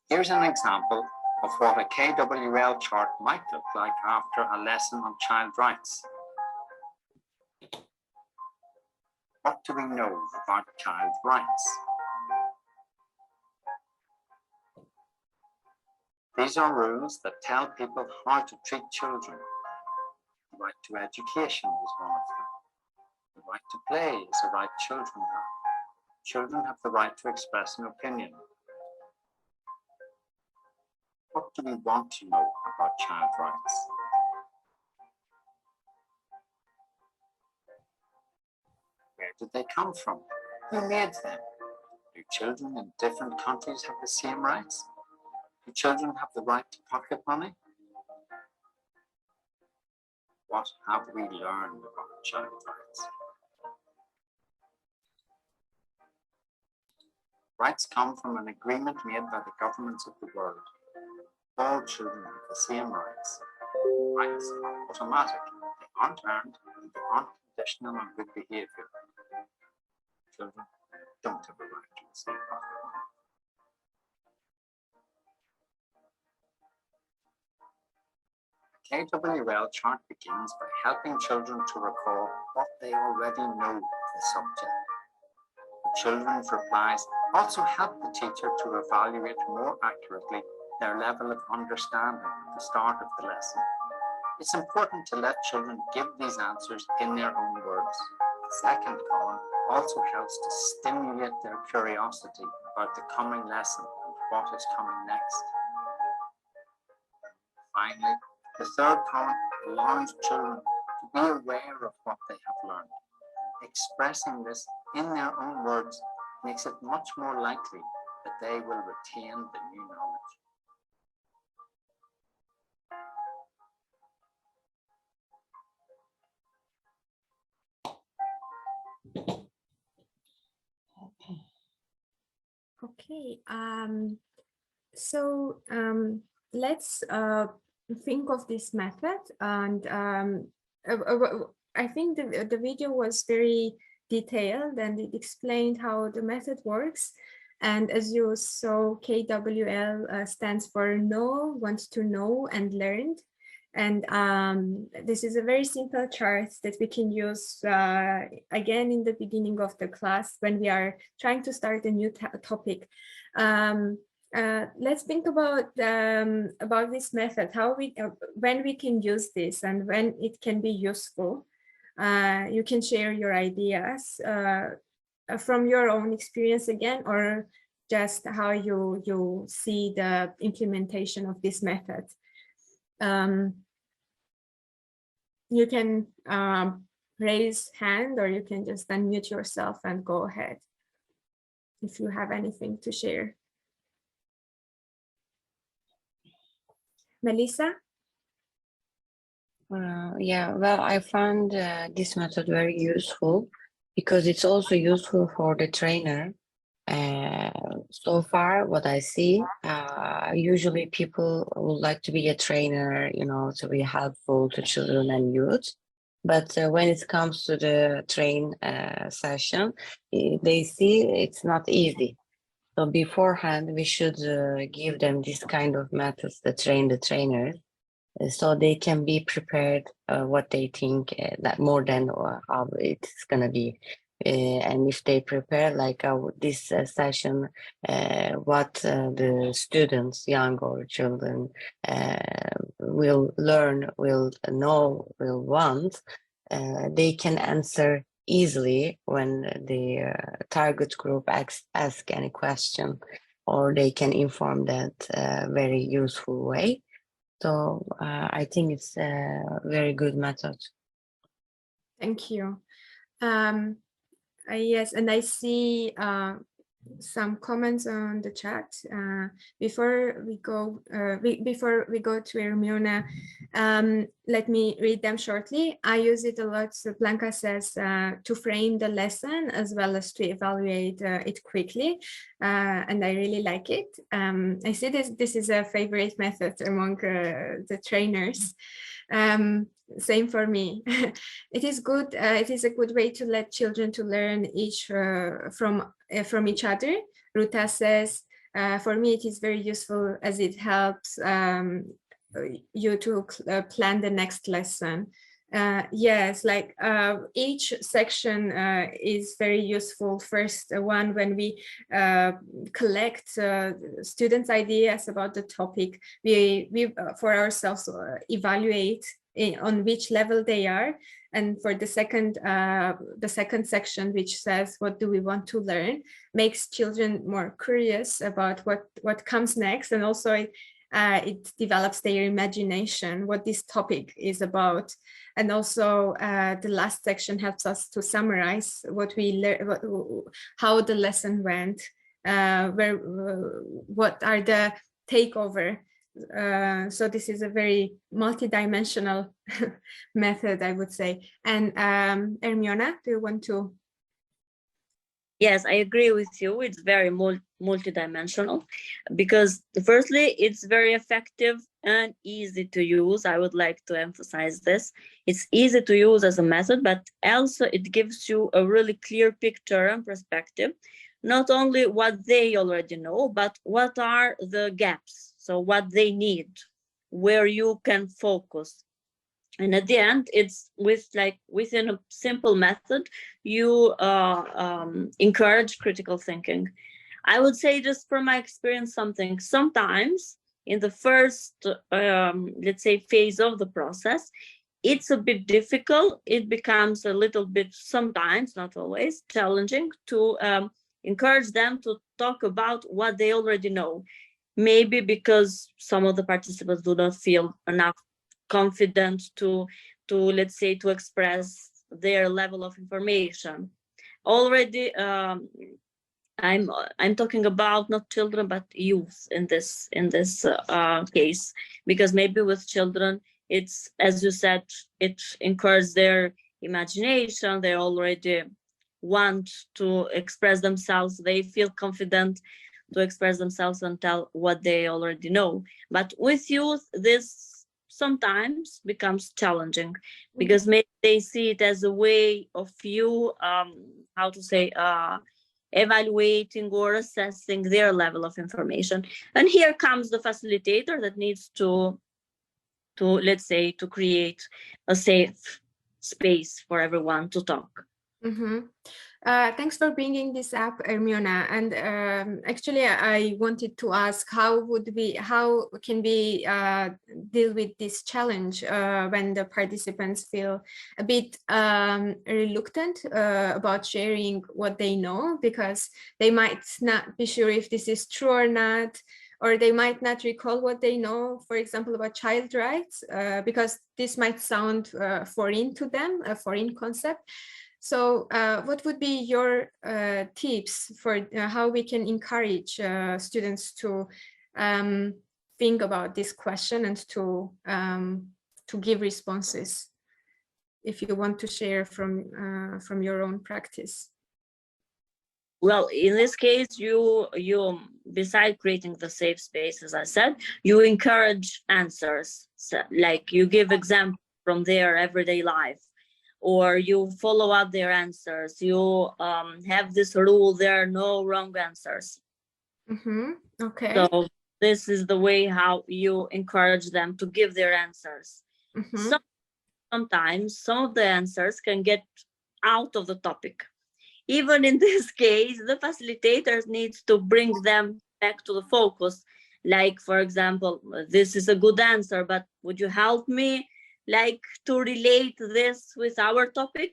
Speaker 10: Here's an example of what a KWL chart might look like after a lesson on child rights. What do we know about child rights? These are rules that tell people how to treat children. The right to education is one of them. The right to play is a right children have. Children have the right to express an opinion. What do we want to know about child rights? Where did they come from? Who made them? Do children in different countries have the same rights? Do children have the right to pocket money? What have we learned about child rights? Rights come from an agreement made by the governments of the world. All children have the same rights. Rights are automatic. They aren't earned, and they aren't conditional on good behavior. Children don't have a right to receive pocket money. The KWL chart begins by helping children to recall what they already know of the subject. The children's replies also help the teacher to evaluate more accurately their level of understanding at the start of the lesson. It's important to let children give these answers in their own words. The second column also helps to stimulate their curiosity about the coming lesson and what is coming next. Finally, the third column allows children to be aware of what they have learned. Expressing this in their own words makes it much more likely that they will retain the new knowledge.
Speaker 1: Okay, so let's think of this method, and I think the video was very detailed and it explained how the method works. And as you saw, KWL stands for know, want to know, and learned. And this is a very simple chart that we can use again in the beginning of the class when we are trying to start a new topic. Let's think about this method, how when we can use this and when it can be useful. You can share your ideas from your own experience again, or just how you see the implementation of this method. You can raise hand, or you can just unmute yourself and go ahead if you have anything to share. Melissa?
Speaker 11: Yeah, well, I found this method very useful because it's also useful for the trainer. So far, what I see, usually people would like to be a trainer, you know, to be helpful to children and youth. But when it comes to the train session, they see it's not easy. So beforehand, we should give them this kind of methods to train the trainers, so they can be prepared what they think that more than how it's gonna be. And if they prepare like this session, what the students, young or children, will learn, will know, will want, they can answer easily when the target group ask any question, or they can inform that very useful way. So I think it's a very good method.
Speaker 1: Thank you. Yes, and I see some comments on the chat before we go to Hermione. Let me read them shortly. I use it a lot. So Blanca says to frame the lesson as well as to evaluate it quickly, and I really like it. I see this is a favorite method among the trainers. Same for me. It is good. It is a good way to let children to learn each from each other. Ruta says, for me, it is very useful as it helps you to plan the next lesson. Yes, like each section is very useful. First one, when we collect students' ideas about the topic, we for ourselves evaluate on which level they are. And for the second section, which says what do we want to learn, makes children more curious about what comes next, and also it develops their imagination, what this topic is about. And also the last section helps us to summarize what we learned, how the lesson went, what are the takeover. So this is a very multidimensional method, I would say. And Hermione, do you want to?
Speaker 2: Yes, I agree with you. It's very multidimensional because firstly, it's very effective and easy to use. I would like to emphasize this. It's easy to use as a method, but also it gives you a really clear picture and perspective, not only what they already know, but what are the gaps. So what they need, where you can focus. And at the end, it's within a simple method, you encourage critical thinking. I would say, just from my experience, sometimes in the first, let's say, phase of the process, it's a bit difficult. It becomes a little bit, sometimes, not always, challenging to encourage them to talk about what they already know. Maybe because some of the participants do not feel enough confident to let's say, to express their level of information. Already, I'm talking about not children but youth in this case, because maybe with children, it's, as you said, it encourages their imagination. They already want to express themselves. They feel confident to express themselves and tell what they already know. But with youth, this sometimes becomes challenging because maybe they see it as a way of you, how to say, evaluating or assessing their level of information. And here comes the facilitator that needs to let's say, to create a safe space for everyone to talk.
Speaker 1: Mm-hmm. Thanks for bringing this up, Hermione. And actually, I wanted to ask, how can we deal with this challenge when the participants feel a bit reluctant about sharing what they know, because they might not be sure if this is true or not, or they might not recall what they know, for example, about child rights, because this might sound foreign to them, a foreign concept. So what would be your tips for how we can encourage students to think about this question and to give responses, if you want to share from your own practice?
Speaker 2: Well, in this case, you beside creating the safe space, as I said, you encourage answers. So, like, you give examples from their everyday life, or you follow up their answers. You have this rule: there are no wrong answers.
Speaker 1: Mm-hmm. Okay.
Speaker 2: So this is the way how you encourage them to give their answers. Mm-hmm. Sometimes some of the answers can get out of the topic. Even in this case, the facilitators needs to bring them back to the focus. Like, for example, this is a good answer, but would you help me, like, to relate this with our topic?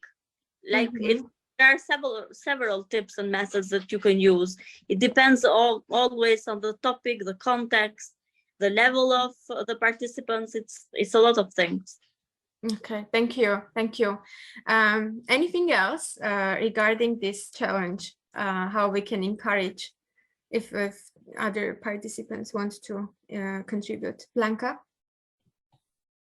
Speaker 2: Like, mm-hmm. There are several tips and methods that you can use. It depends always on the topic, the context, the level of the participants. It's a lot of things.
Speaker 1: Okay, thank you. Anything else regarding this challenge? how we can encourage if other participants want to contribute. Blanca?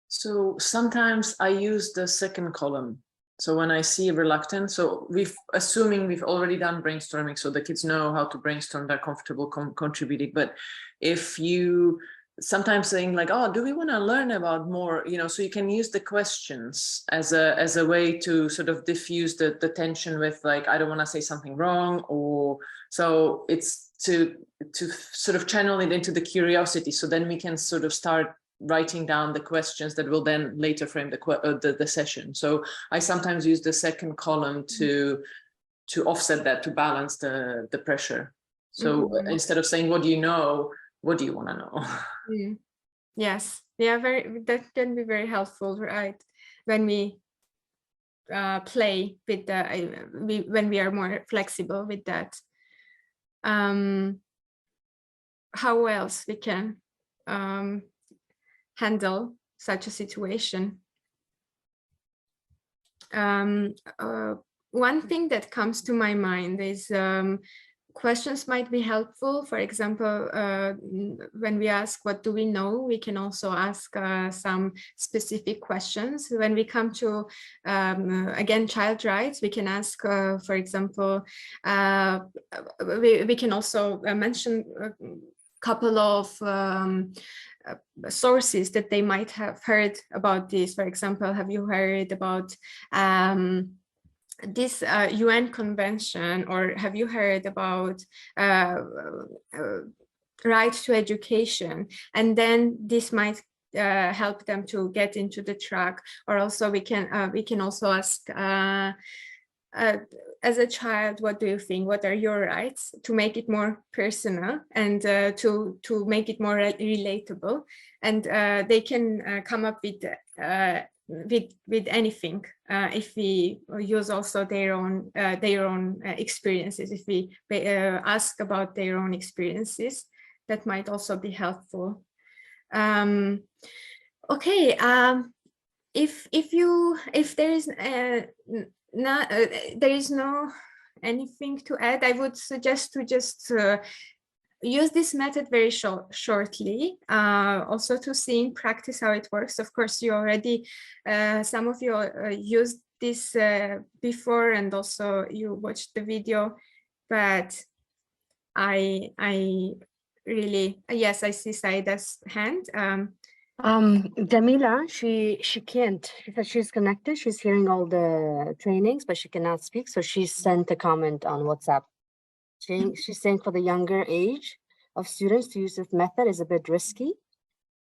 Speaker 9: So sometimes I use the second column. So when I see reluctance, so assuming we've already done brainstorming, so the kids know how to brainstorm, they're comfortable contributing. But if you sometimes saying like, oh, do we want to learn about more, you know, so you can use the questions as a way to sort of diffuse the tension with like, I don't want to say something wrong, or so it's to sort of channel it into the curiosity. So then we can sort of start writing down the questions that will then later frame the session. So I sometimes use the second column to offset that, to balance the pressure. So instead of saying, what do you know, what do you want to know?
Speaker 1: Yes, yeah, that can be very helpful, right? When we play with when we are more flexible with that. How else we can handle such a situation? One thing that comes to my mind is questions might be helpful. For example, when we ask, what do we know? We can also ask some specific questions. When we come to, again, child rights, we can ask, for example, we can also mention a couple of sources that they might have heard about this. For example, have you heard about this UN convention, or have you heard about right to education? And then this might help them to get into the track. Or also we can also ask, as a child, what do you think? What are your rights? To make it more personal and to make it more relatable. And they can come up with anything if we use also their own experiences. If we ask about their own experiences, that might also be helpful. Okay, if there is there is no anything to add, I would suggest to just use this method very shortly, also to see in practice how it works. Of course, you already, some of you used this before, and also you watched the video, but I really, yes, I see Saida's hand.
Speaker 12: Jamila, she can't. She said she's connected. She's hearing all the trainings, but she cannot speak. So she sent a comment on WhatsApp. She's saying for the younger age of students to use this method is a bit risky.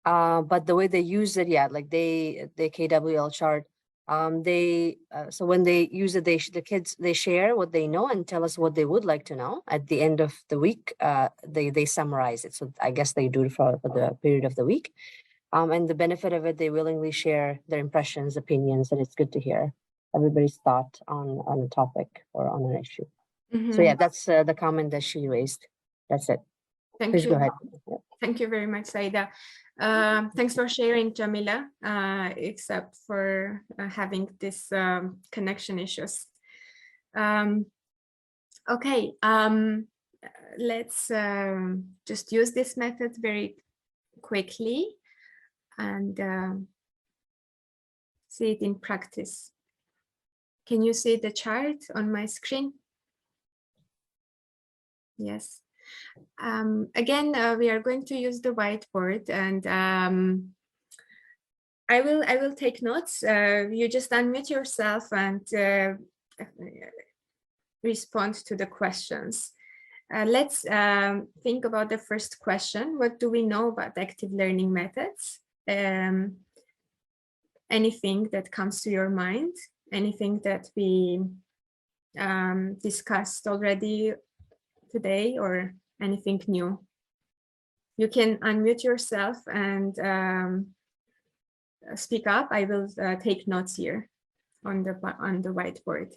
Speaker 12: But the way they use it, yeah, like the KWL chart, so when they use it, the kids, they share what they know and tell us what they would like to know. At the end of the week, they summarize it. So I guess they do it for the period of the week. And the benefit of it, they willingly share their impressions, opinions, and it's good to hear everybody's thought on a topic or on an issue. So yeah, that's the comment that she raised. That's it. Please go ahead. Yeah.
Speaker 1: Thank you very much, Saida. Thanks for sharing, Jamila, except for having this connection issues. Okay, let's just use this method very quickly and see it in practice. Can you see the chart on my screen? Yes. Again, we are going to use the whiteboard, and I will take notes. You just unmute yourself and respond to the questions. Let's think about the first question. What do we know about active learning methods? Anything that comes to your mind? Anything that we discussed already today, or anything new? You can unmute yourself and speak up. I will take notes here on the whiteboard.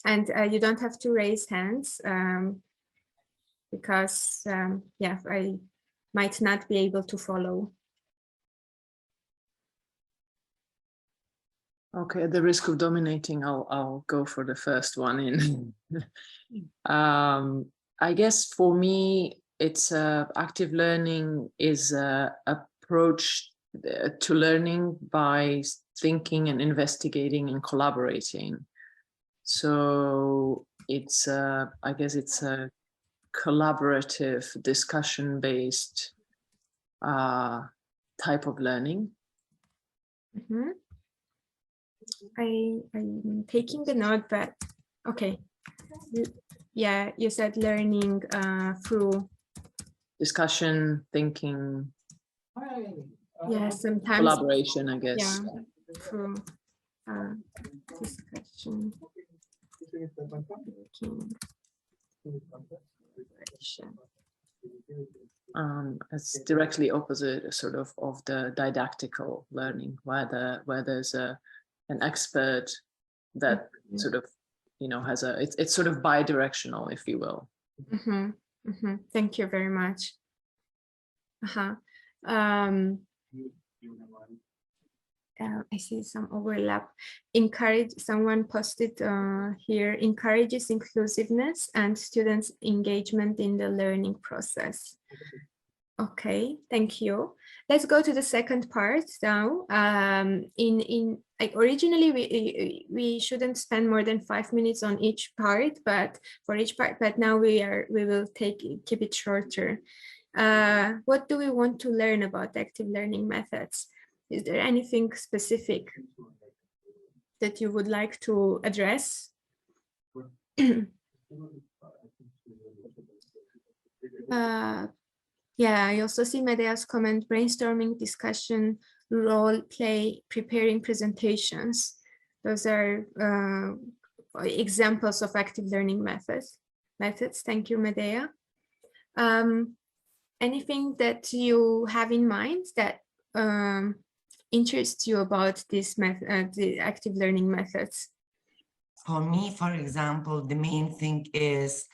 Speaker 1: And you don't have to raise hands because yeah, I might not be able to follow.
Speaker 9: Okay, at the risk of dominating, I'll go for the first one in. I guess for me, it's active learning is a approach to learning by thinking and investigating and collaborating. So it's I guess it's a collaborative, discussion-based type of learning.
Speaker 1: Mm-hmm. I'm taking the note, but okay. Yeah, you said learning through
Speaker 9: Discussion, thinking,
Speaker 1: yeah, sometimes
Speaker 9: collaboration, I guess.
Speaker 1: yeah, through discussion, thinking, collaboration.
Speaker 9: It's directly opposite sort of the didactical learning, where there's an expert that sort of, you know, has it's sort of bi-directional, if you will.
Speaker 1: Mm-hmm. Mm-hmm. Thank you very much. I see some overlap. Someone posted here, encourages inclusiveness and students' engagement in the learning process. Okay, thank you. Let's go to the second part now. Like originally we shouldn't spend more than 5 minutes on each part, but now we will keep it shorter. What do we want to learn about active learning methods? Is there anything specific that you would like to address? Yeah, I also see Medea's comment, brainstorming, discussion, role play, preparing presentations. Those are examples of active learning methods. Thank you, Medea. Anything that you have in mind that interests you about this method, the active learning methods?
Speaker 7: For me, for example, the main thing is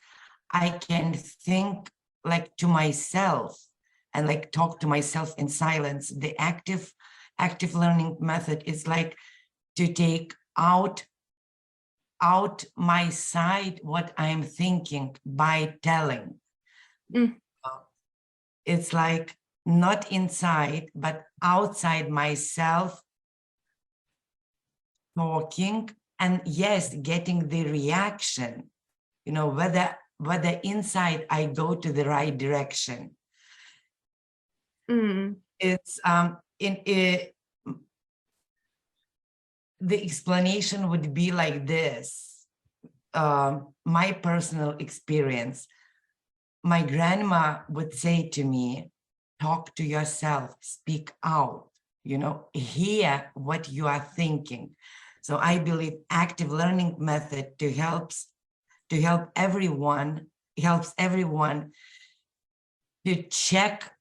Speaker 7: I can think like to myself and like talk to myself in silence. The active learning method is like to take out my side what I'm thinking by telling. It's like not inside, but outside myself talking, and yes, getting the reaction, you know, whether inside I go to the right direction. It's the explanation would be like this. My personal experience, my grandma would say to me, talk to yourself, speak out, you know, hear what you are thinking. So I believe active learning method helps everyone to check,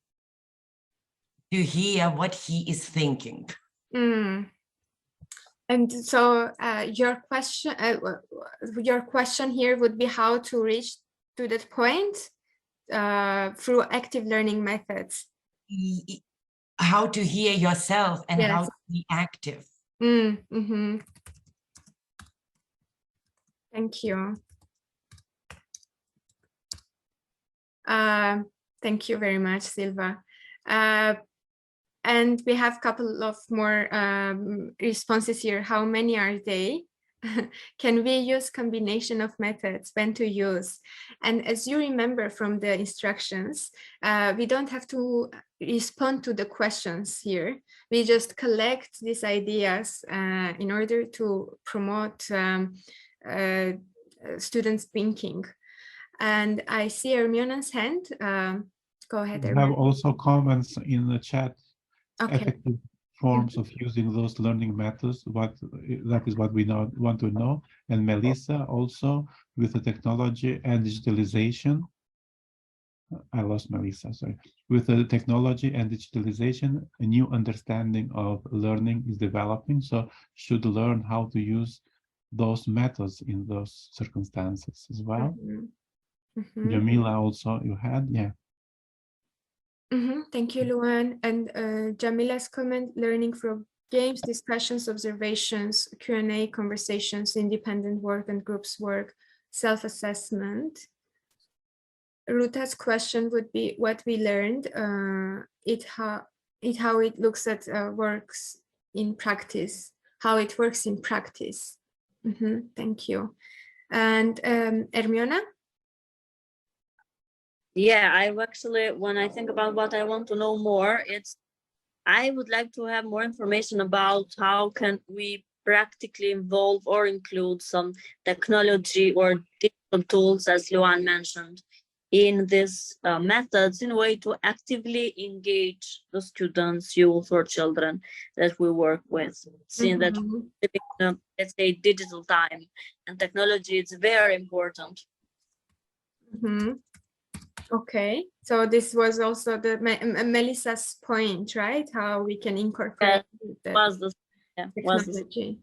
Speaker 7: to hear what he is thinking.
Speaker 1: And so your question here would be how to reach to that point through active learning methods.
Speaker 7: How to hear yourself and how to be active.
Speaker 1: Thank you. Thank you very much, Silva. And we have a couple of more responses here. How many are they? Can we use combination of methods, when to use? And as you remember from the instructions, we don't have to respond to the questions here. We just collect these ideas in order to promote students' thinking. And I see Hermione's hand. Go ahead,
Speaker 8: We have also comments in the chat.
Speaker 1: Okay.
Speaker 8: Effective forms of using those learning methods, that is what we want to know. And Melissa also, with the technology and digitalization, I lost Melissa, sorry. With the technology and digitalization, a new understanding of learning is developing, so should learn how to use those methods in those circumstances as well. Jamila also, you had, yeah.
Speaker 1: Thank you, Luan. And Jamila's comment, learning games, discussions, observations, Q&A, conversations, independent work and groups work, self-assessment. Ruta's question would be what we learned, how it looks at works in practice, how it works in practice. Thank you. And Hermiona?
Speaker 2: Yeah, I actually, when I think about what I want to know more, I would like to have more information about how can we practically involve or include some technology or digital tools, as Luan mentioned, in these methods in a way to actively engage the students, youth, or children that we work with, seeing that let's say digital time and technology is very important.
Speaker 1: Okay, so this was also the Melissa's point, right? How we can incorporate the technology.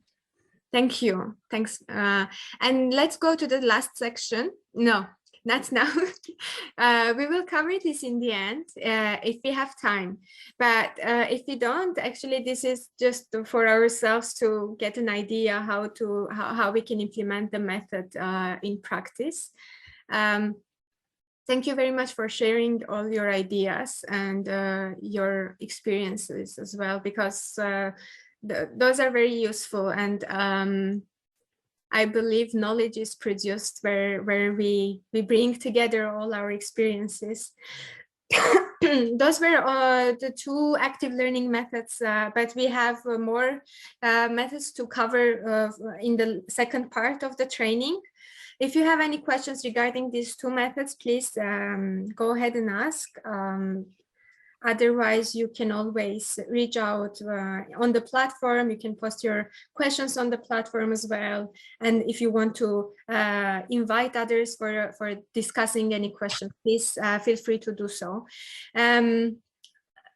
Speaker 1: Thank you. Thanks. And let's go to the last section. No, not now. We will cover this in the end if we have time. But if we don't, actually, this is just for ourselves to get an idea how we can implement the method in practice. Thank you very much for sharing all your ideas and your experiences as well, because those are very useful. And I believe knowledge is produced where we bring together all our experiences. Those were the two active learning methods, but we have more methods to cover in the second part of the training. If you have any questions regarding these two methods, please go ahead and ask. Otherwise, you can always reach out on the platform. You can post your questions on the platform as well. And if you want to invite others for discussing any questions, please feel free to do so. And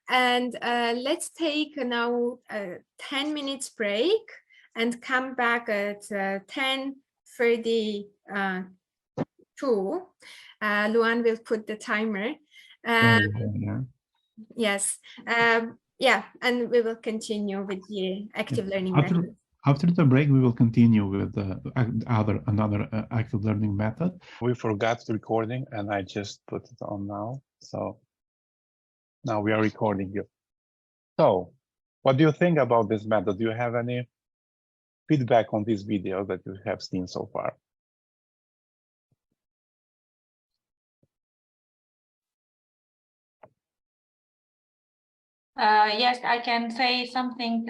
Speaker 1: let's take now a 10 minutes break and come back at 10:32. Luan will put the timer. Yes, yeah, and we will continue with the active learning method.
Speaker 8: After the break, we will continue with another active learning method. We forgot the recording, and I just put it on now. So now we are recording you. So, what do you think about this method? Do you have any feedback on this video that you have seen so far?
Speaker 6: Yes, I can say something.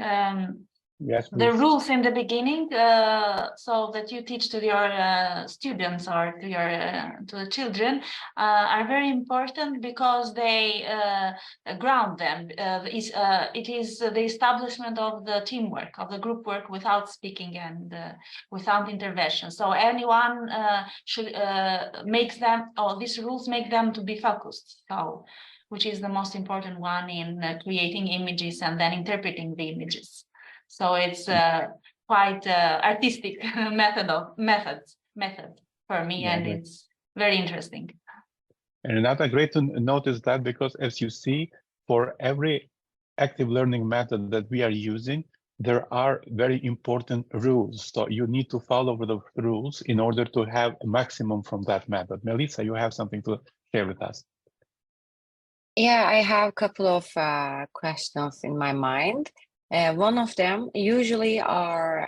Speaker 8: Yes,
Speaker 6: the rules in the beginning, so that you teach to your students or to the children, are very important because they ground them. It is the establishment of the teamwork, of the group work without speaking and without intervention. So anyone should makes them, or these rules make them to be focused. So, which is the most important one in creating images and then interpreting the images. So it's quite artistic method for me, and it's very interesting.
Speaker 8: And another great to notice that, because as you see, for every active learning method that we are using, there are very important rules. So you need to follow the rules in order to have a maximum from that method. Melissa, you have something to share with us.
Speaker 11: Yeah, I have a couple of questions in my mind. One of them usually are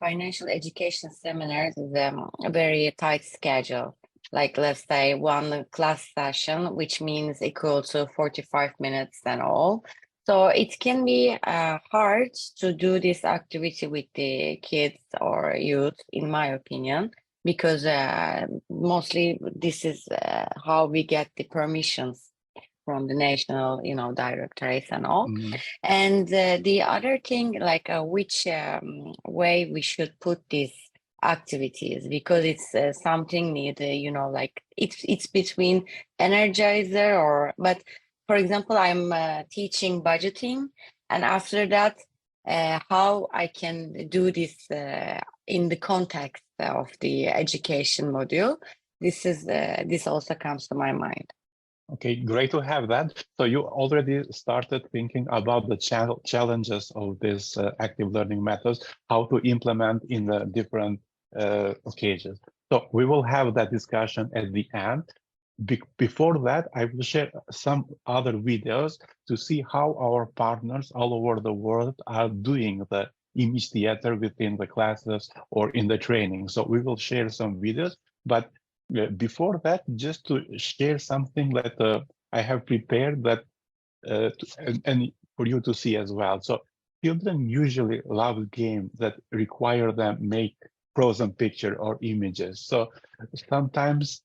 Speaker 11: financial education seminars with a very tight schedule. Like, let's say one class session, which means equal to 45 minutes and all. So it can be hard to do this activity with the kids or youth, in my opinion, because mostly this is how we get the permissions from the national, directorates and all. And the other thing, like which way we should put these activities, because it's something need, like it's between energizer but for example, I'm teaching budgeting, and after that, how I can do this in the context of the education module. This also comes to my mind.
Speaker 8: Okay, great to have that. So you already started thinking about the challenges of this active learning methods, how to implement in the different occasions. So we will have that discussion at the end. Before that, I will share some other videos to see how our partners all over the world are doing the image theater within the classes or in the training. So we will share some videos, but before that, just to share something that I have prepared that and for you to see as well. So children usually love games that require them make frozen picture or images. So sometimes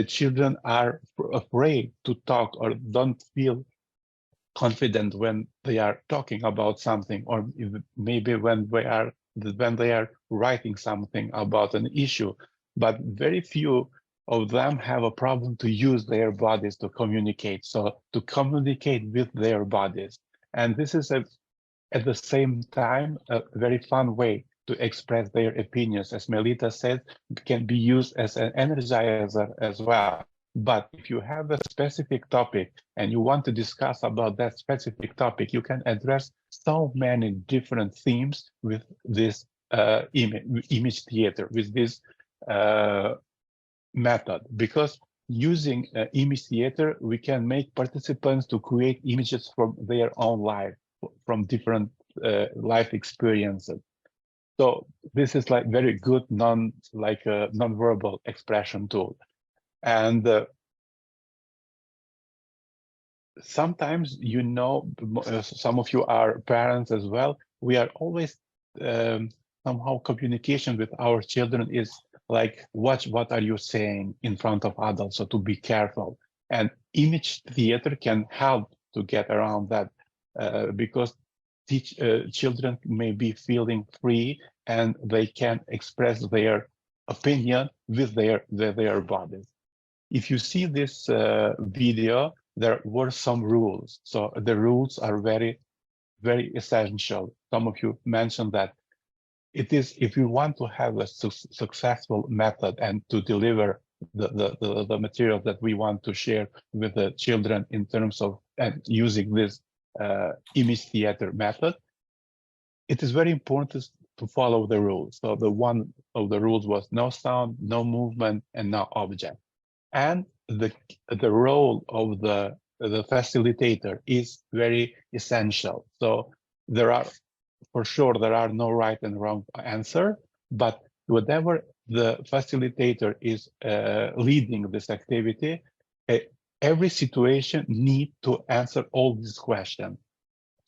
Speaker 8: children are afraid to talk or don't feel confident when they are talking about something, or maybe when they are writing something about an issue. But very few of them have a problem to use their bodies to communicate. So to communicate with their bodies. And this is at the same time a very fun way to express their opinions. As Melita said, can be used as an energizer as well. But if you have a specific topic and you want to discuss about that specific topic, you can address so many different themes with this image theater, with this method. Because using image theater, we can make participants to create images from their own life, from different life experiences. So this is like very good non-verbal expression tool. And sometimes, you know, some of you are parents as well. We are always somehow communication with our children is like, what are you saying in front of adults? So to be careful. And image theater can help to get around that because children may be feeling free and they can express their opinion with their bodies. If you see this video, there were some rules. So the rules are very, very essential. Some of you mentioned that it is, if you want to have a successful method and to deliver the material that we want to share with the children in terms of using this image theater method, it is very important to follow the rules. So the one of the rules was no sound, no movement, and no object. And the role of the facilitator is very essential. So there are, for sure, there are no right and wrong answer, but whatever the facilitator is leading this activity, every situation need to answer all these questions.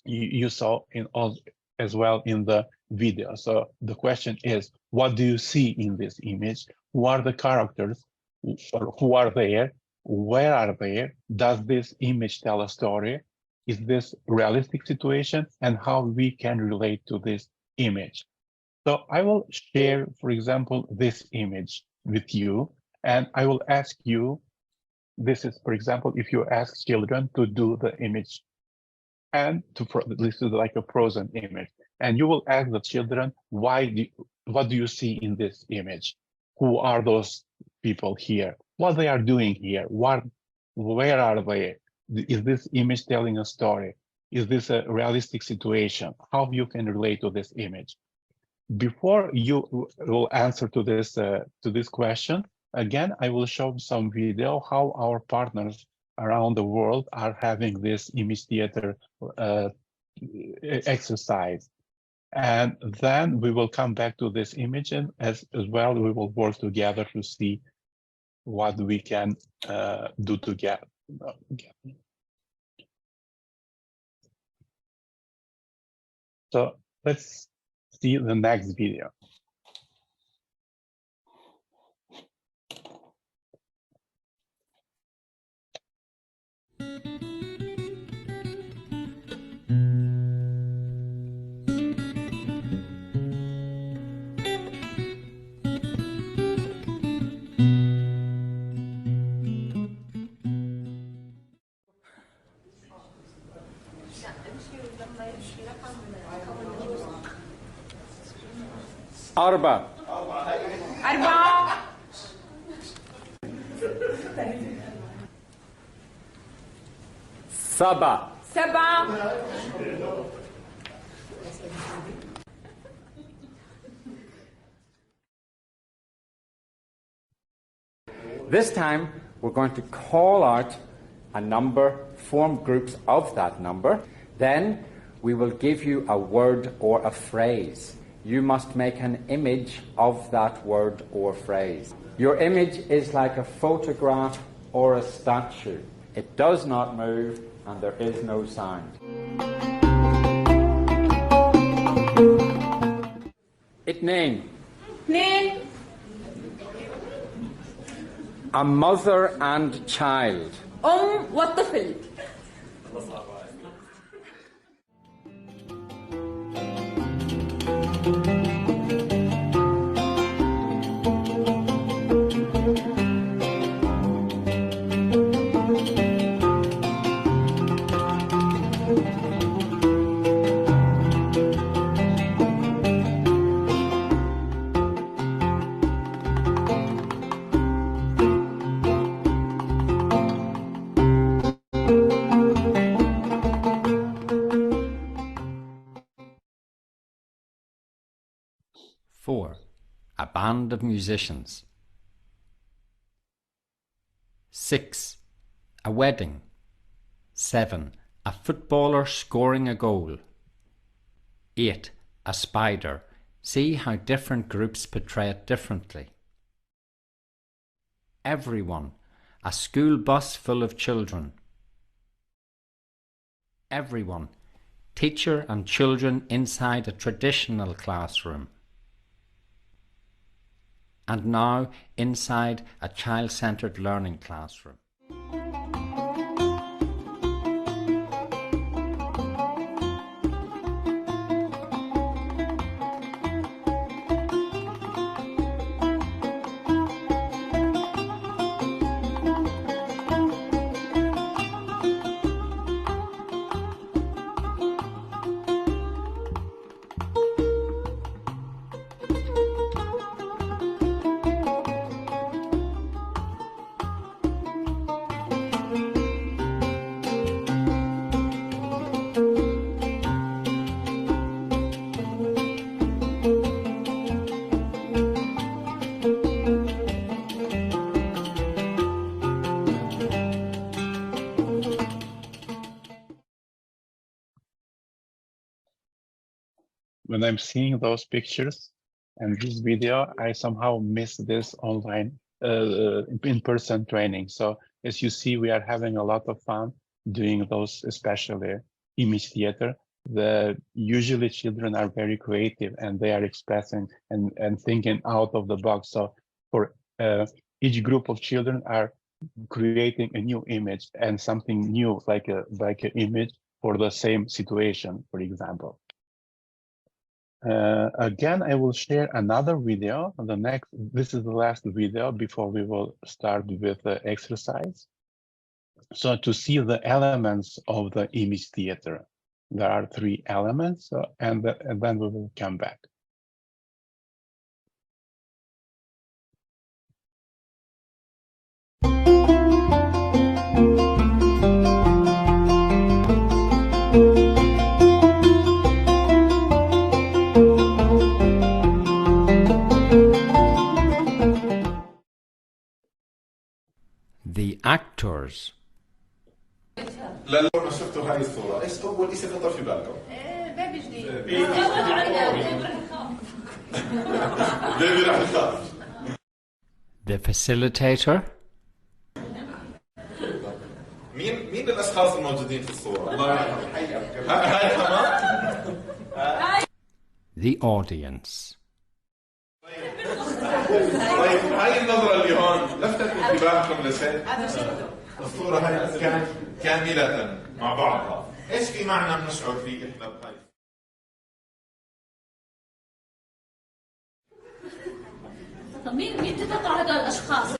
Speaker 8: You saw in all as well in the video. So the question is, what do you see in this image? Who are the characters? Or who are there? Where are they? Does this image tell a story? Is this realistic situation? And how we can relate to this image? So I will share, for example, this image with you, and I will ask you, this is, for example, if you ask children to do the image, and this is like a frozen image, and you will ask the children, what do you see in this image? Who are those people here? What they are doing here? Where are they? Is this image telling a story? Is this a realistic situation? How you can relate to this image? Before you will answer to this question, again, I will show some video how our partners around the world are having this image theater exercise. And then we will come back to this image, and as well, we will work together to see what we can do together. So let's see the next video.
Speaker 13: أربعة Saba.
Speaker 14: سبعة.
Speaker 13: This time, we're going to call out a number, form groups of that number. Then we will give you a word or a phrase. You must make an image of that word or phrase. Your image is like a photograph or a statue. It does not move and there is no sound. اثنين.
Speaker 14: اثنين.
Speaker 13: A mother and child.
Speaker 14: والطفل.
Speaker 13: Four, a band of musicians. 6, a wedding. 7, a footballer scoring a goal. 8, a spider. See how different groups portray it differently. Everyone, a school bus full of children. Everyone, teacher and children inside a traditional classroom. And now inside a child-centered learning classroom.
Speaker 8: When I'm seeing those pictures and this video, I somehow miss this online in-person training. So as you see, we are having a lot of fun doing those, especially image theater. Usually children are very creative and they are expressing and thinking out of the box. So for each group of children are creating a new image and something new, like an image for the same situation, for example. Again, I will share another video. This is the last video before we will start with the exercise. So to see the elements of the image theater, there are 3 elements, and then we will come back.
Speaker 13: The actors.
Speaker 15: لما شفتوا هاي الصورة، ايش أول شيء خطر في بالكم؟
Speaker 14: باب جديد.
Speaker 15: بيبي راح يخاف.
Speaker 13: The facilitator.
Speaker 15: مين الأشخاص الموجودين في الصورة؟ الله يرحمه. هاي كمان.
Speaker 13: The audience.
Speaker 15: طيب هاي النظرة اللي هون لفتت انتباهكم لشيء؟ الصورة هاي كاملة مع بعضها، ايش في معنى بنشعر فيه احنا بهاي؟
Speaker 14: مين اتفقوا على هذول الاشخاص؟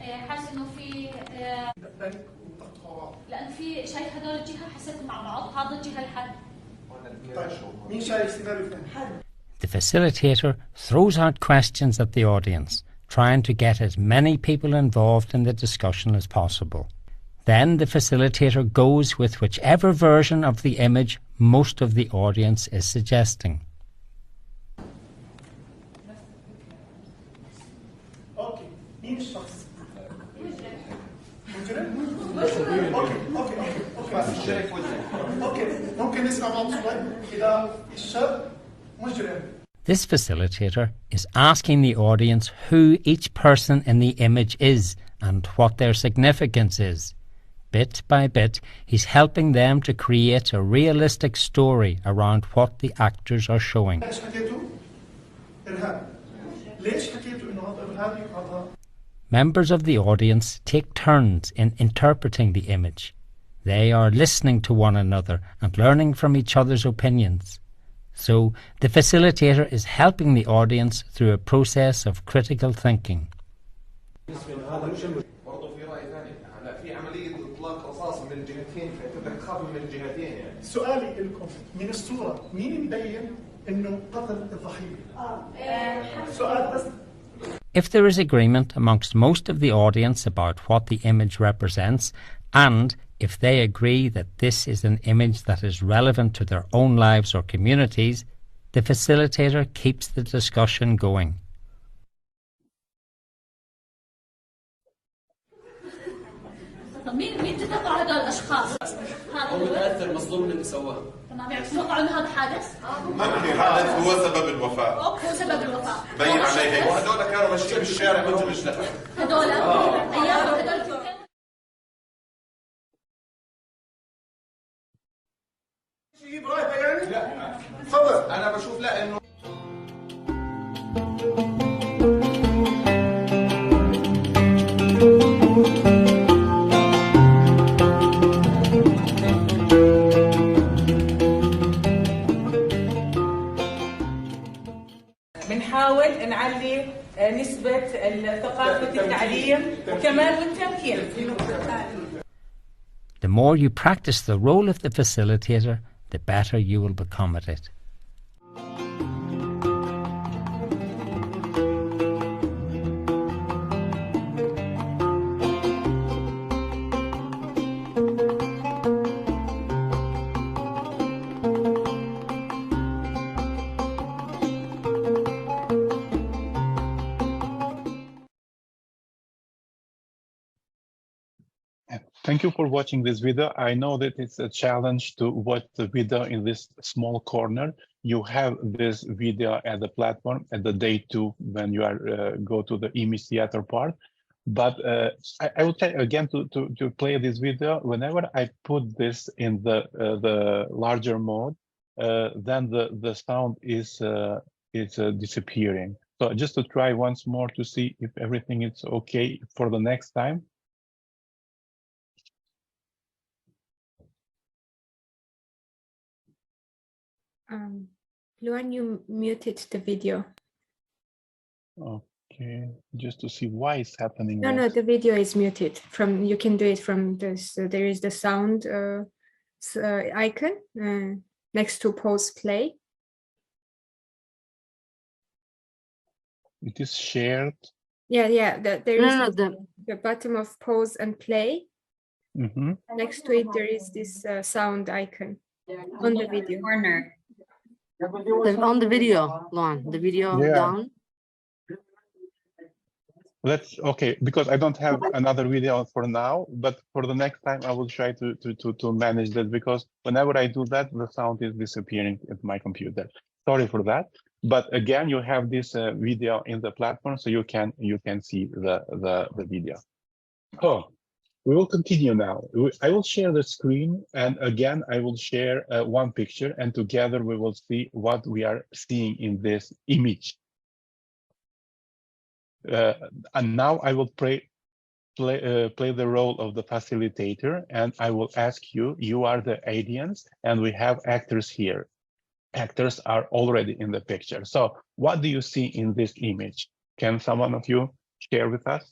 Speaker 14: حاسس انه في لان في شايف هدول الجهه حسيت مع بعض هذا الجهه الحد.
Speaker 16: مين شايف سيناريو ثاني؟
Speaker 17: The facilitator throws out questions at the audience, trying to get as many people involved in the discussion as possible. Then the facilitator goes with whichever version of the image most of the audience is suggesting.
Speaker 16: اوكي مين الشخص؟ مجرم؟ اوكي ممكن نسمع بعض شوي اذا الشاب مجرم.
Speaker 17: This facilitator is asking the audience who each person in the image is and what their significance is. Bit by bit, he's helping them to create a realistic story around what the actors are showing. Members of the audience take turns in interpreting the image. They are listening to one another and learning from each other's opinions. So, the facilitator is helping the audience through a process of critical thinking.
Speaker 16: سؤالي لكم من الصورة مين مبين إنه قتل الضحية؟ سؤال بس.
Speaker 17: If there is agreement amongst most of the audience about what the image represents, and if they agree that this is an image that is relevant to their own lives or communities, the facilitator keeps the discussion going.
Speaker 14: مين تتوقع هذول الاشخاص؟
Speaker 18: هو متاثر مصدوم من اللي سواه.
Speaker 14: تمام تتوقع انه هذا حادث؟
Speaker 15: ما في حادث هو سبب الوفاة.
Speaker 14: اوكي هو سبب الوفاة.
Speaker 15: بين عليه هيك وهذول كانوا ماشيين بالشارع وانتم اجتهدوا.
Speaker 14: هذول ايام هذول
Speaker 16: يجيب رايته يعني؟ لا تفضل.
Speaker 15: انا بشوف لا انه
Speaker 19: بنحاول نعلي نسبة ثقافة التعليم وكمان والتمكين.
Speaker 17: The more you practice the role of the facilitator, the better you will become at it.
Speaker 8: Thank you for watching this video. I know that it's a challenge to watch the video in this small corner. You have this video at the platform at the day 2 when you are go to the image theater part. But I will try again to play this video. Whenever I put this in the larger mode, then the sound is disappearing. So just to try once more to see if everything is okay for the next time.
Speaker 1: Luan, you muted the video.
Speaker 8: Okay, just to see why it's happening.
Speaker 1: No, the video is muted. You can do it from this. There is the sound icon next to pause play.
Speaker 8: It is shared.
Speaker 1: Yeah. There is the bottom of pause and play.
Speaker 8: Mm-hmm.
Speaker 1: Next to it, there is this sound icon on the video
Speaker 12: corner. On the video, Luan, the video down.
Speaker 8: Let's okay, because I don't have another video for now, but for the next time I will try to manage that, because whenever I do that, the sound is disappearing at my computer. Sorry for that. But again, you have this video in the platform, so you can see the video. Oh, we will continue now. I will share the screen, and again, I will share one picture, and together we will see what we are seeing in this image. And now I will play the role of the facilitator, and I will ask you. You are the audience, and we have actors here. Actors are already in the picture. So, what do you see in this image? Can someone of you share with us?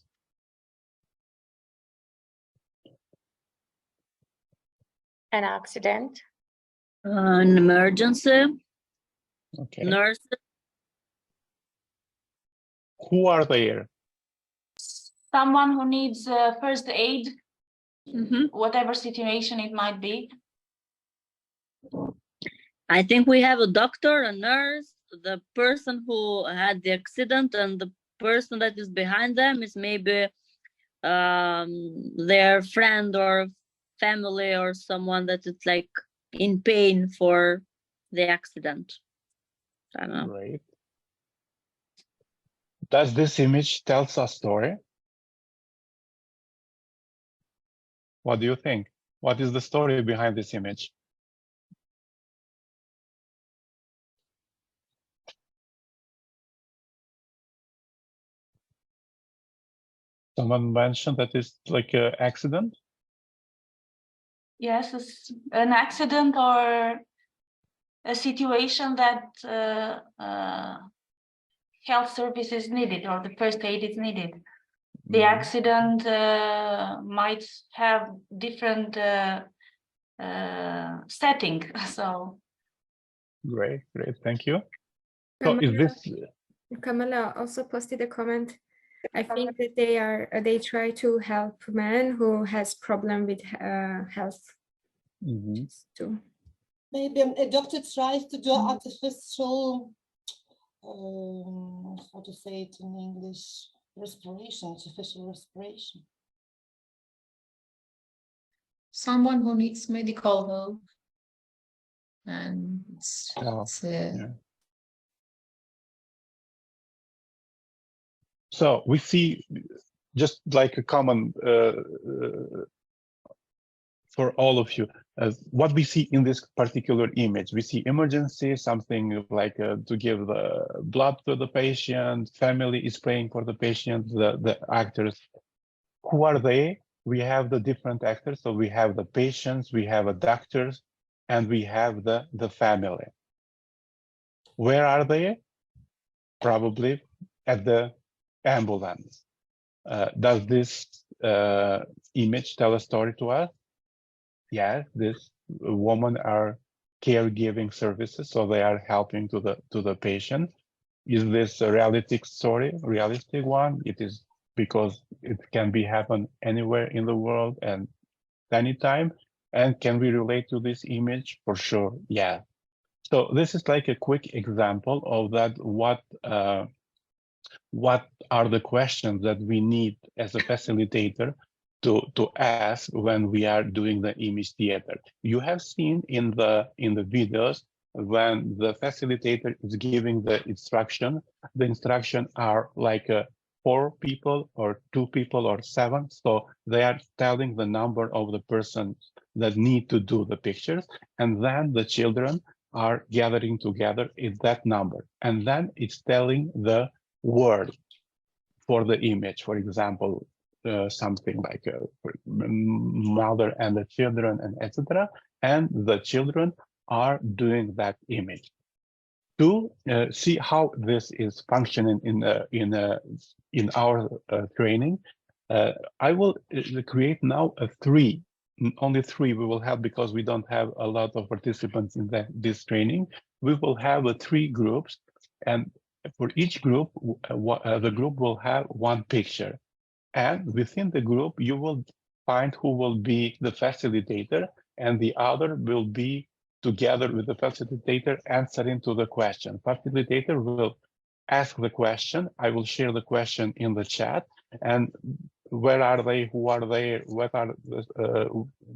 Speaker 6: An accident.
Speaker 2: An emergency.
Speaker 8: Okay.
Speaker 2: Nurse.
Speaker 8: Who are there?
Speaker 6: Someone who needs first aid, whatever situation it might be.
Speaker 2: I think we have a doctor, a nurse, the person who had the accident, and the person that is behind them is maybe their friend or family or someone that is like in pain for the accident. I don't know.
Speaker 8: Great. Does this image tell us a story? What do you think? What is the story behind this image? Someone mentioned that it's like an accident.
Speaker 6: Yes, it's an accident or a situation that health service is needed or the first aid is needed. The accident might have different setting. So
Speaker 8: Great, thank you. So is this?
Speaker 1: Kamala also posted a comment. I think that they try to help men who has problem with health too.
Speaker 3: Maybe a doctor tries to do artificial, how to say it in English, respiration, artificial respiration.
Speaker 20: Someone who needs medical help. And
Speaker 8: So we see just like a common for all of you, what we see in this particular image. We see emergency, something like to give the blood to the patient, family is praying for the patient, the actors. Who are they? We have the different actors. So we have the patients, we have the doctors, and we have the family. Where are they? Probably at the ambulance. Does this image tell a story to us? Yes, this women are caregiving services, so they are helping to the patient. Is this a realistic story, realistic one? It is, because it can be happen anywhere in the world and anytime. And can we relate to this image? For sure, yeah. So this is like a quick example of that. What are the questions that we need as a facilitator to ask when we are doing the image theater? You have seen in the videos when the facilitator is giving the instruction are like 4 people or 2 people or 7. So they are telling the number of the persons that need to do the pictures, and then the children are gathering together in that number, and then it's telling the word for the image. For example, something like mother and the children, and etc. And the children are doing that image. To see how this is functioning in our training, I will create now only 3 we will have, because we don't have a lot of participants in this training. We will have 3 groups, and for each group, the group will have 1 picture. And within the group, you will find who will be the facilitator, and the other will be together with the facilitator answering to the question. Facilitator will ask the question. I will share the question in the chat, and where are they, who are they,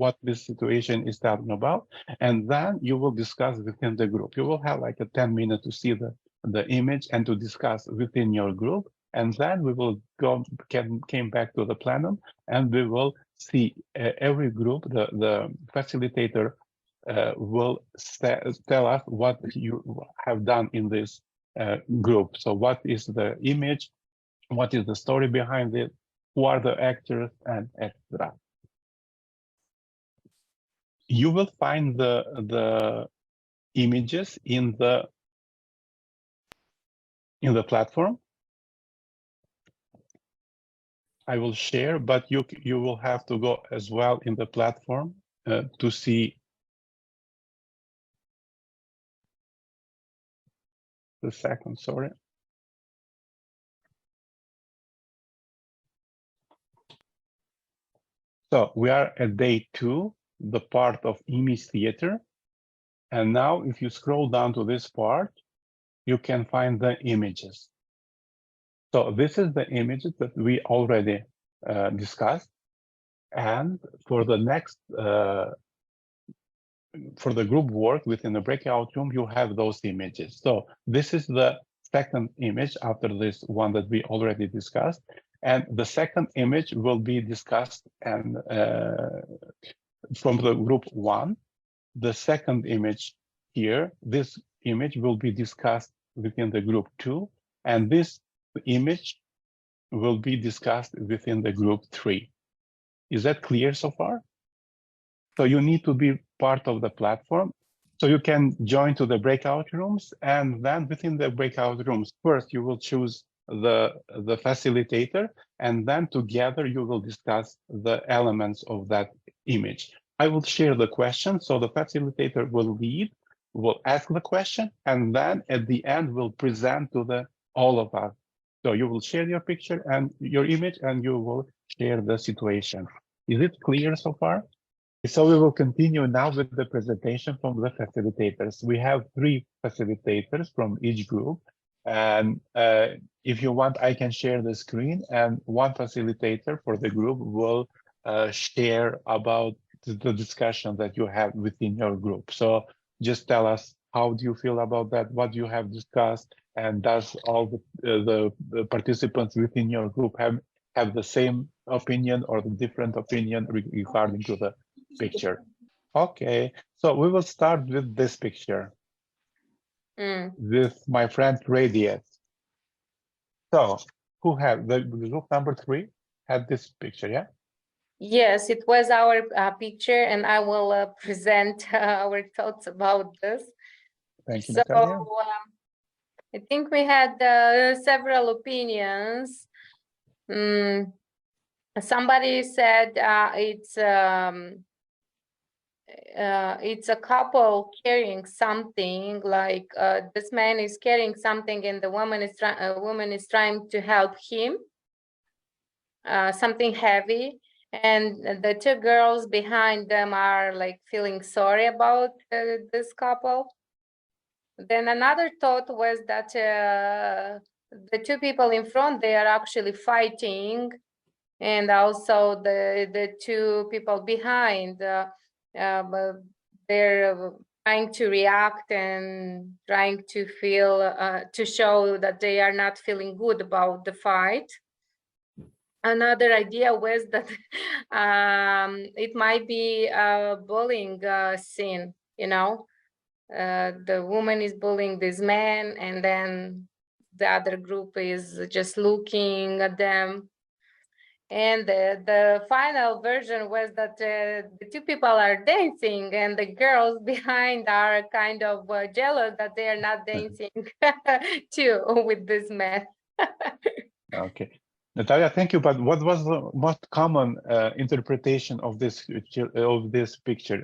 Speaker 8: what this situation is talking about, and then you will discuss within the group. You will have like a 10 minutes to see the image and to discuss within your group, and then we will came back to the plenum, and we will see every group. The facilitator will tell us what you have done in this group. So what is the image, what is the story behind it, who are the actors, and etc. You will find the images in the platform. I will share, but you will have to go as well in the platform to see the second, sorry. So we are at day 2, the part of image theater. And now if you scroll down to this part, you can find the images. So this is the images that we already discussed. And for the next, for the group work within the breakout room, you have those images. So this is the second image after this one that we already discussed. And the second image will be discussed and from the group 1. The second image here, this image will be discussed within the group 2. And this image will be discussed within the group 3. Is that clear so far? So you need to be part of the platform. So you can join to the breakout rooms, and then within the breakout rooms, first you will choose the facilitator, and then together you will discuss the elements of that image. I will share the question, so the facilitator will lead, will ask the question, and then at the end will present to all of us. So you will share your picture and your image, and you will share the situation. Is it clear so far? So we will continue now with the presentation from the facilitators. We have 3 facilitators from each group. And if you want, I can share the screen, and one facilitator for the group will share about the discussion that you have within your group. So just tell us, how do you feel about that? What you have discussed? And does all the participants within your group have the same opinion or the different opinion regarding to the picture? Okay, so we will start with this picture with my friend Radiat. So who had the group number 3 had this picture? Yeah.
Speaker 21: Yes, it was our picture, and I will present our thoughts about this.
Speaker 8: Thank you,
Speaker 21: so
Speaker 8: Natalia.
Speaker 21: I think we had several opinions. Somebody said it's a couple carrying something, like this man is carrying something and the woman is trying to help him, something heavy, and the 2 girls behind them are like feeling sorry about this couple. Then another thought was that the 2 people in front, they are actually fighting, and also the 2 people behind, they're trying to react and trying to feel to show that they are not feeling good about the fight. Another idea was that it might be a bullying scene, you know. The woman is bullying this man, and then the other group is just looking at them. And the final version was that the 2 people are dancing, and the girls behind are kind of jealous that they are not dancing too with this man.
Speaker 8: Okay, Natalia, thank you. But what was the most common interpretation of this picture,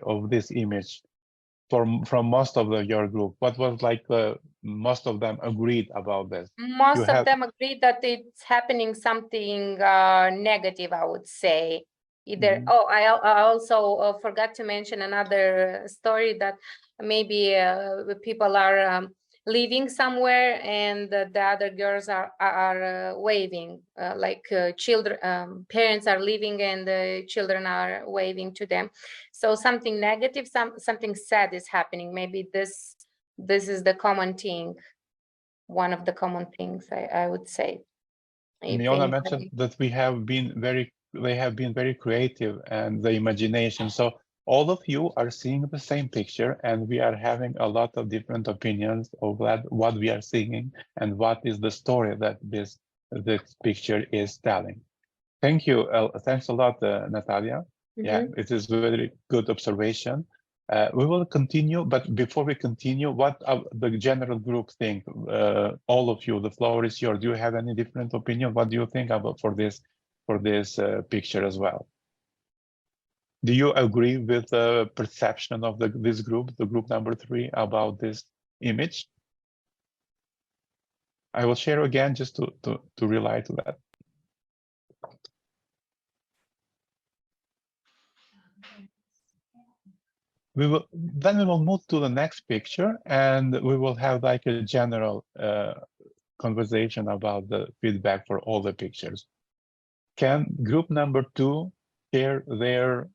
Speaker 8: of this image from most of your group? What was like most of them agreed about this?
Speaker 21: Most of them agreed that it's happening something negative, I would say. Either I also forgot to mention another story, that maybe people are leaving somewhere, and the other girls are waving, like children, parents are leaving and the children are waving to them. So something negative, something sad is happening. Maybe this is the common thing, one of the common things, I would say.
Speaker 8: Leona mentioned that they have been very creative, and the imagination. So all of you are seeing the same picture, and we are having a lot of different opinions of what we are seeing and what is the story that this picture is telling. Thank you. Thanks a lot, Natalia. Yeah, it is a very good observation. We will continue, but before we continue, what the general group think? All of you, the floor is yours. Do you have any different opinion? What do you think about for for this picture as well. Do you agree with the perception of this group, the group number 3, about this image? I will share again just to rely to that. Then we will move to the next picture, and we will have like a general conversation about the feedback for all the pictures. Can group number 2 share their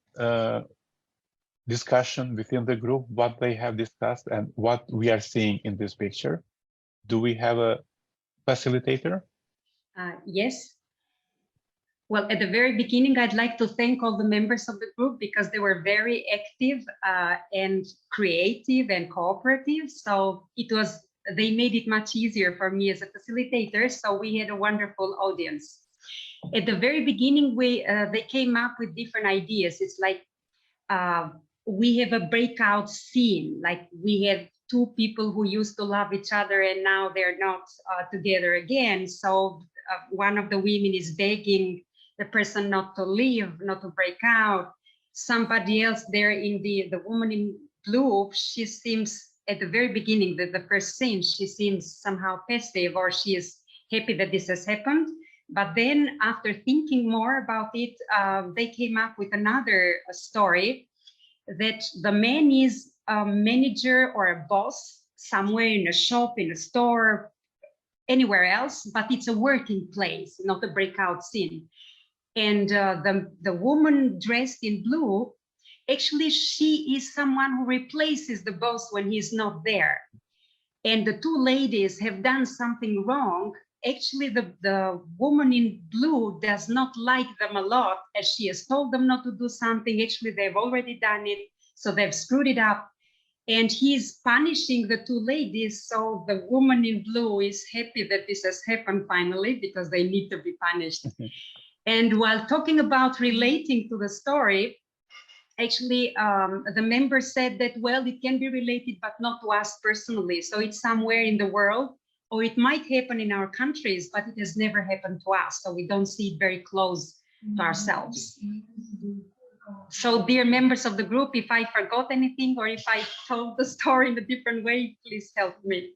Speaker 8: discussion within the group, what they have discussed and what we are seeing in this picture? Do we have a facilitator?
Speaker 5: Yes. Well, at the very beginning, I'd like to thank all the members of the group because they were very active and creative and cooperative. So they made it much easier for me as a facilitator. So we had a wonderful audience. At the very beginning, they came up with different ideas. It's like we have a breakout scene, like we have 2 people who used to love each other and now they're not together again. So one of the women is begging the person not to leave, not to break out. Somebody else there the woman in blue, she seems at the very beginning, the first scene, she seems somehow passive or she is happy that this has happened. But then after thinking more about it, they came up with another story that the man is a manager or a boss somewhere in a shop, in a store, anywhere else, but it's a working place, not a breakout scene. And the woman dressed in blue, actually she is someone who replaces the boss when he's not there. And the 2 ladies have done something wrong. Actually, the woman in blue does not like them a lot, as she has told them not to do something. Actually, they've already done it, so they've screwed it up. And he's punishing the 2 ladies, so the woman in blue is happy that this has happened finally, because they need to be punished. And while talking about relating to the story, actually, the member said that, well, it can be related, but not to us personally. So it's somewhere in the world, or it might happen in our countries, but it has never happened to us. So we don't see it very close to ourselves. So dear members of the group, if I forgot anything or if I told the story in a different way, please help me.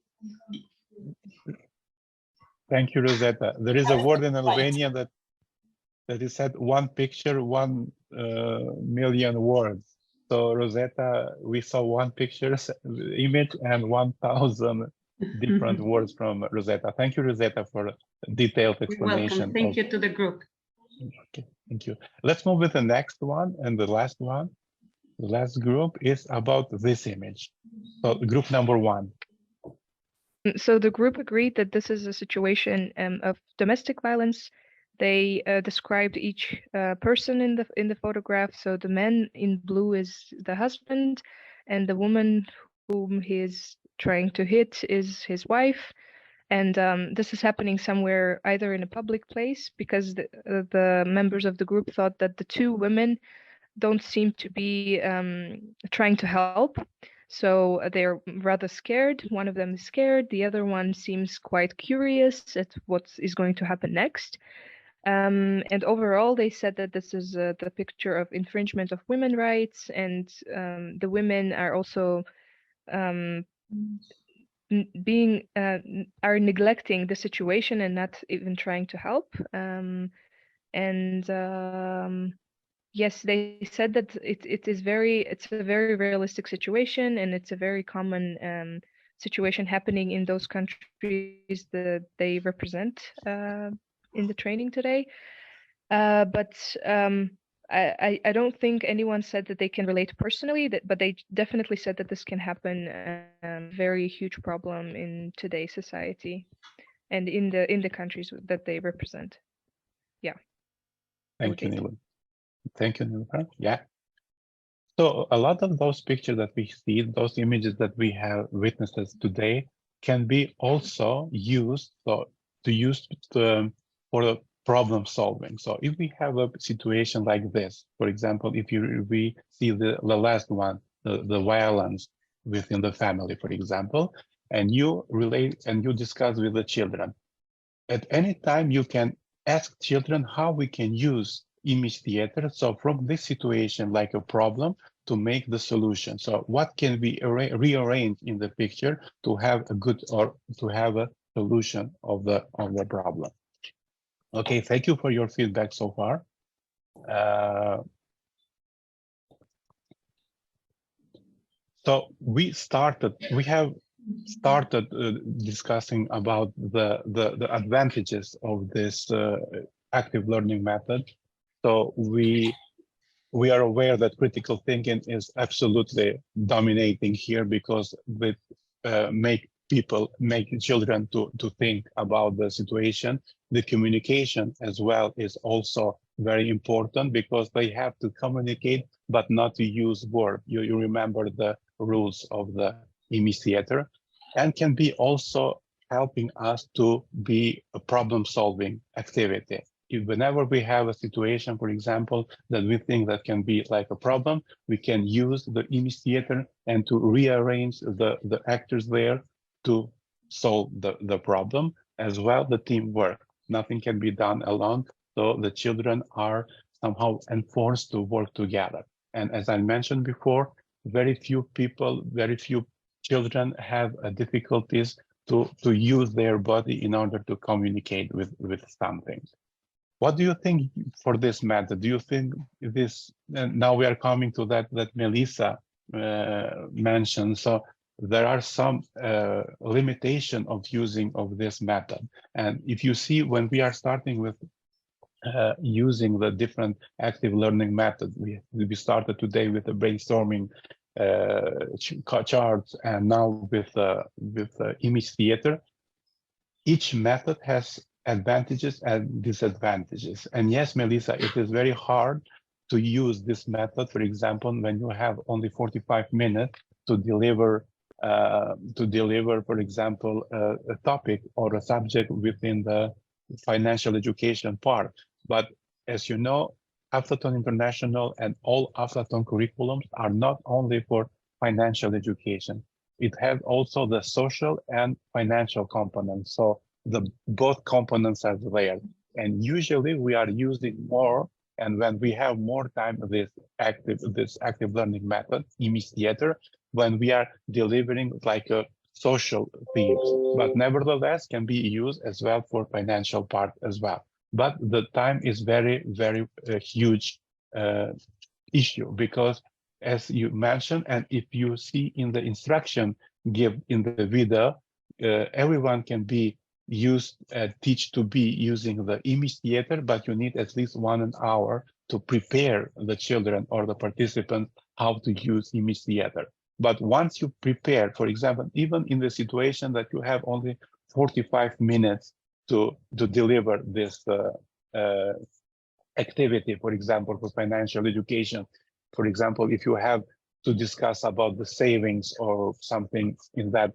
Speaker 8: Thank you, Rosetta. There is a word in Albania that is said, 1 picture, 1 million words. So Rosetta, we saw 1 picture image and 1,000 different words from Rosetta. Thank you, Rosetta, for a detailed explanation.
Speaker 5: Welcome. Thank you to the group.
Speaker 8: Okay, thank you. Let's move with the next one and the last one. The last group is about this image. So group number 1.
Speaker 4: So the group agreed that this is a situation of domestic violence. They described each person in the photograph. So the man in blue is the husband, and the woman whom he is trying to hit is his wife. And this is happening somewhere either in a public place, because the members of the group thought that the 2 women don't seem to be trying to help. So they're rather scared. One of them is scared. The other one seems quite curious at what is going to happen next. And overall, they said that this is the picture of infringement of women's rights, and the women are also are neglecting the situation and not even trying to help. Yes, they said that it's a very realistic situation, and it's a very common situation happening in those countries that they represent in the training today. But I don't think anyone said that they can relate personally, but they definitely said that this can happen, very huge problem in today's society and in the countries that they represent. Yeah.
Speaker 8: Thank you, Nilo. Thank you, Nilo. Yeah. So a lot of those pictures that we see, those images that we have witnessed today, can be also used for the problem solving. So if we have a situation like this, for example, if we see the last one, the violence within the family, for example, and you relate and you discuss with the children, at any time you can ask children how we can use image theater. So from this situation, like a problem, to make the solution. So what can we rearrange in the picture to have a good or to have a solution of the problem? Okay, thank you for your feedback so far. So we have started discussing about the advantages of this active learning method. So we are aware that critical thinking is absolutely dominating here because it make children to think about the situation. The communication as well is also very important because they have to communicate but not to use words. You remember the rules of the image theater, and can be also helping us to be a problem-solving activity. Whenever we have a situation, for example, that we think that can be like a problem, we can use the image theater and to rearrange the actors there to solve the problem. As well, the teamwork. Nothing can be done alone, so the children are somehow enforced to work together. And as I mentioned before, very few children have difficulties to use their body in order to communicate with something. What do you think for this method? Do you think this, and now we are coming to that Melissa mentioned, so there are some limitation of using of this method. And if you see, when we are starting with using the different active learning methods, we started today with the brainstorming charts, and now with image theater. Each method has advantages and disadvantages. And yes, Melissa, it is very hard to use this method, for example, when you have only 45 minutes to deliver, for example, a topic or a subject within the financial education part. But as you know, Aflaton International and all Aflaton curriculums are not only for financial education. It has also the social and financial components. So both components are there. And usually we are using more, and when we have more time, this active learning method, image theater, when we are delivering like a social themes, but nevertheless can be used as well for financial part as well. But the time is very, very huge issue, because as you mentioned, and if you see in the instruction give in the video, everyone can be teach to be using the image theater, but you need at least 1 hour to prepare the children or the participants how to use image theater. But once you prepare, for example, even in the situation that you have only 45 minutes to deliver this activity, for example, for financial education, for example, if you have to discuss about the savings or something in that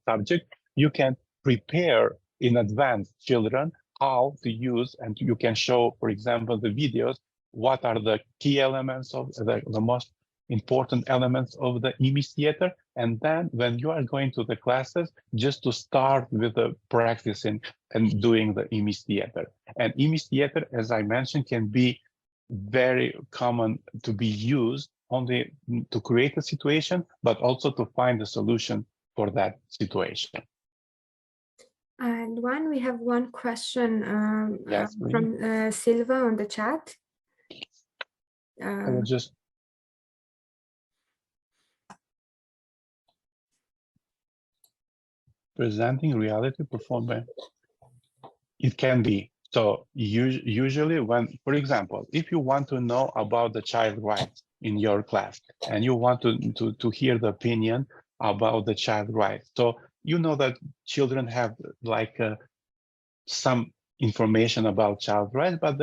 Speaker 8: subject, you can prepare in advance children how to use, and you can show, for example, the videos, what are the key elements of the most important elements of the image theater. And then when you are going to the classes, just to start with the practicing and doing the image theater. And image theater, as I mentioned, can be very common to be used only to create a situation, but also to find a solution for that situation.
Speaker 1: And we have one question
Speaker 8: Yes,
Speaker 1: from Silva on the chat.
Speaker 8: I will just presenting reality performed by, it can be. So usually when, for example, if you want to know about the child rights in your class and you want to hear the opinion about the child rights, so you know that children have like some information about child rights, but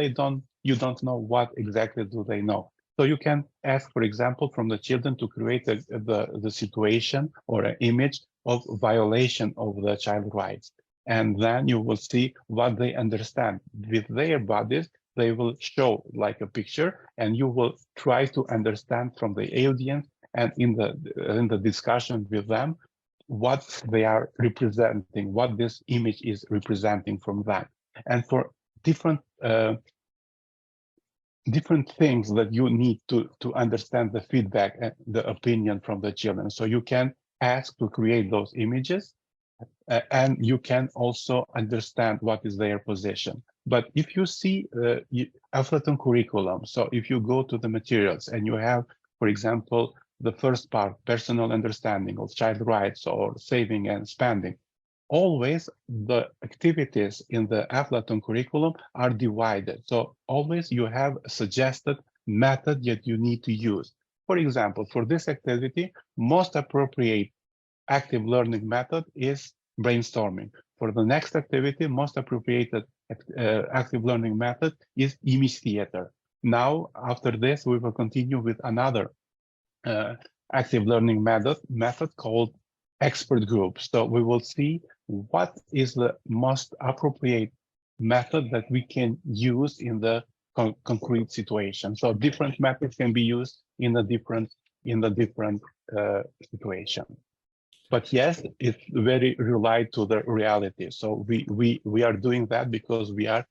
Speaker 8: you don't know what exactly do they know. So you can ask, for example, from the children to create the situation or an image of violation of the child rights. And then you will see what they understand. With their bodies, they will show like a picture, and you will try to understand from the audience and in the discussion with them what they are representing, what this image is representing from that. And for different different things that you need to understand the feedback and the opinion from the children. So you can ask to create those images, and you can also understand what is their position. But if you see Aflaton curriculum, so if you go to the materials and you have, for example, the first part, personal understanding of child rights or saving and spending, always the activities in the Aflaton curriculum are divided. So always you have a suggested method that you need to use. For example, for this activity, most appropriate active learning method is brainstorming. For the next activity, most appropriate active learning method is image theater. Now, after this, we will continue with another active learning method called expert group. So we will see what is the most appropriate method that we can use in the concrete situation. So different methods can be used in the different situation. But yes, it's very relied to the reality. So we are doing that because we are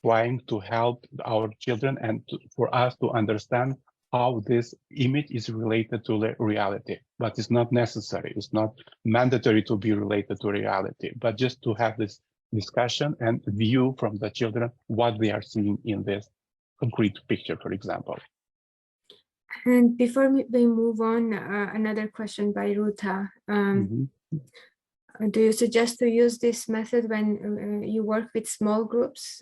Speaker 8: trying to help our children and for us to understand how this image is related to the reality. But it's not necessary. It's not mandatory to be related to reality, but just to have this discussion and view from the children what they are seeing in this concrete picture, for example.
Speaker 1: And before we move on, another question by Ruta. Do you suggest to use this method when you work with small groups,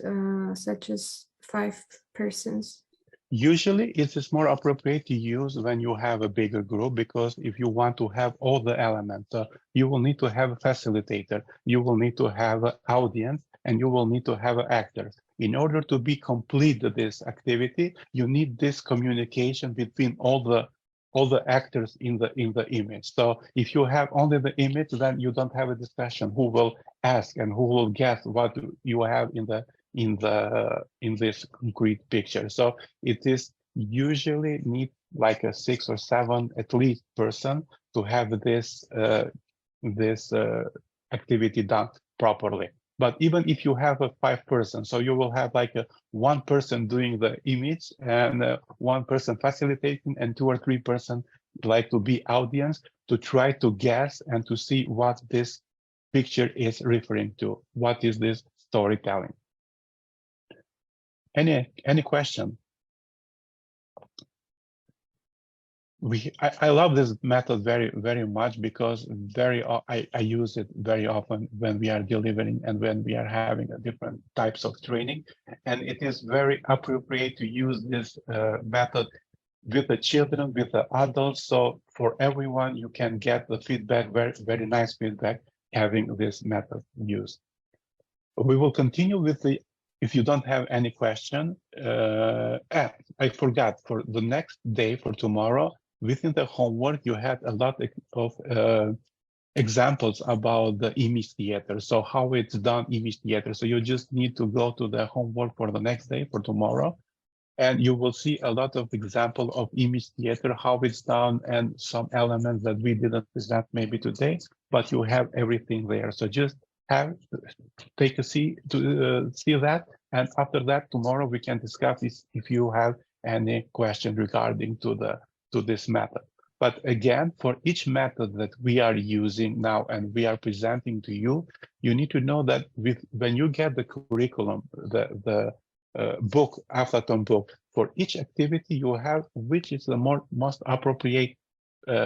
Speaker 1: such as 5 persons?
Speaker 8: Usually it is more appropriate to use when you have a bigger group, because if you want to have all the elements, you will need to have a facilitator, you will need to have an audience, and you will need to have actors. In order to be complete this activity, you need this communication between all the actors in the image. So if you have only the image, then you don't have a discussion. Who will ask and who will guess what you have in this concrete picture? So it is usually need like a 6 or 7 at least person to have this activity done properly. But even if you have a 5 person, so you will have like a 1 person doing the image and 1 person facilitating and 2 or 3 person like to be audience to try to guess and to see what this picture is referring to. What is this storytelling? Any question? I love this method very much because I use it very often when we are delivering and when we are having different types of training, and it is very appropriate to use this method with the children, with the adults. So for everyone, you can get the feedback, very nice feedback having this method used. We will continue with the. If you don't have any question, I forgot for the next day, for tomorrow. Within the homework, you had a lot of examples about the image theater. So how it's done image theater. So you just need to go to the homework for the next day, for tomorrow, and you will see a lot of example of image theater, how it's done, and some elements that we didn't present maybe today, but you have everything there. So just take a see that, and after that, tomorrow we can discuss if you have any question regarding to this method. But again, for each method that we are using now and we are presenting to you, you need to know that when you get the curriculum, the book, Aflaton book, for each activity you have which is the most appropriate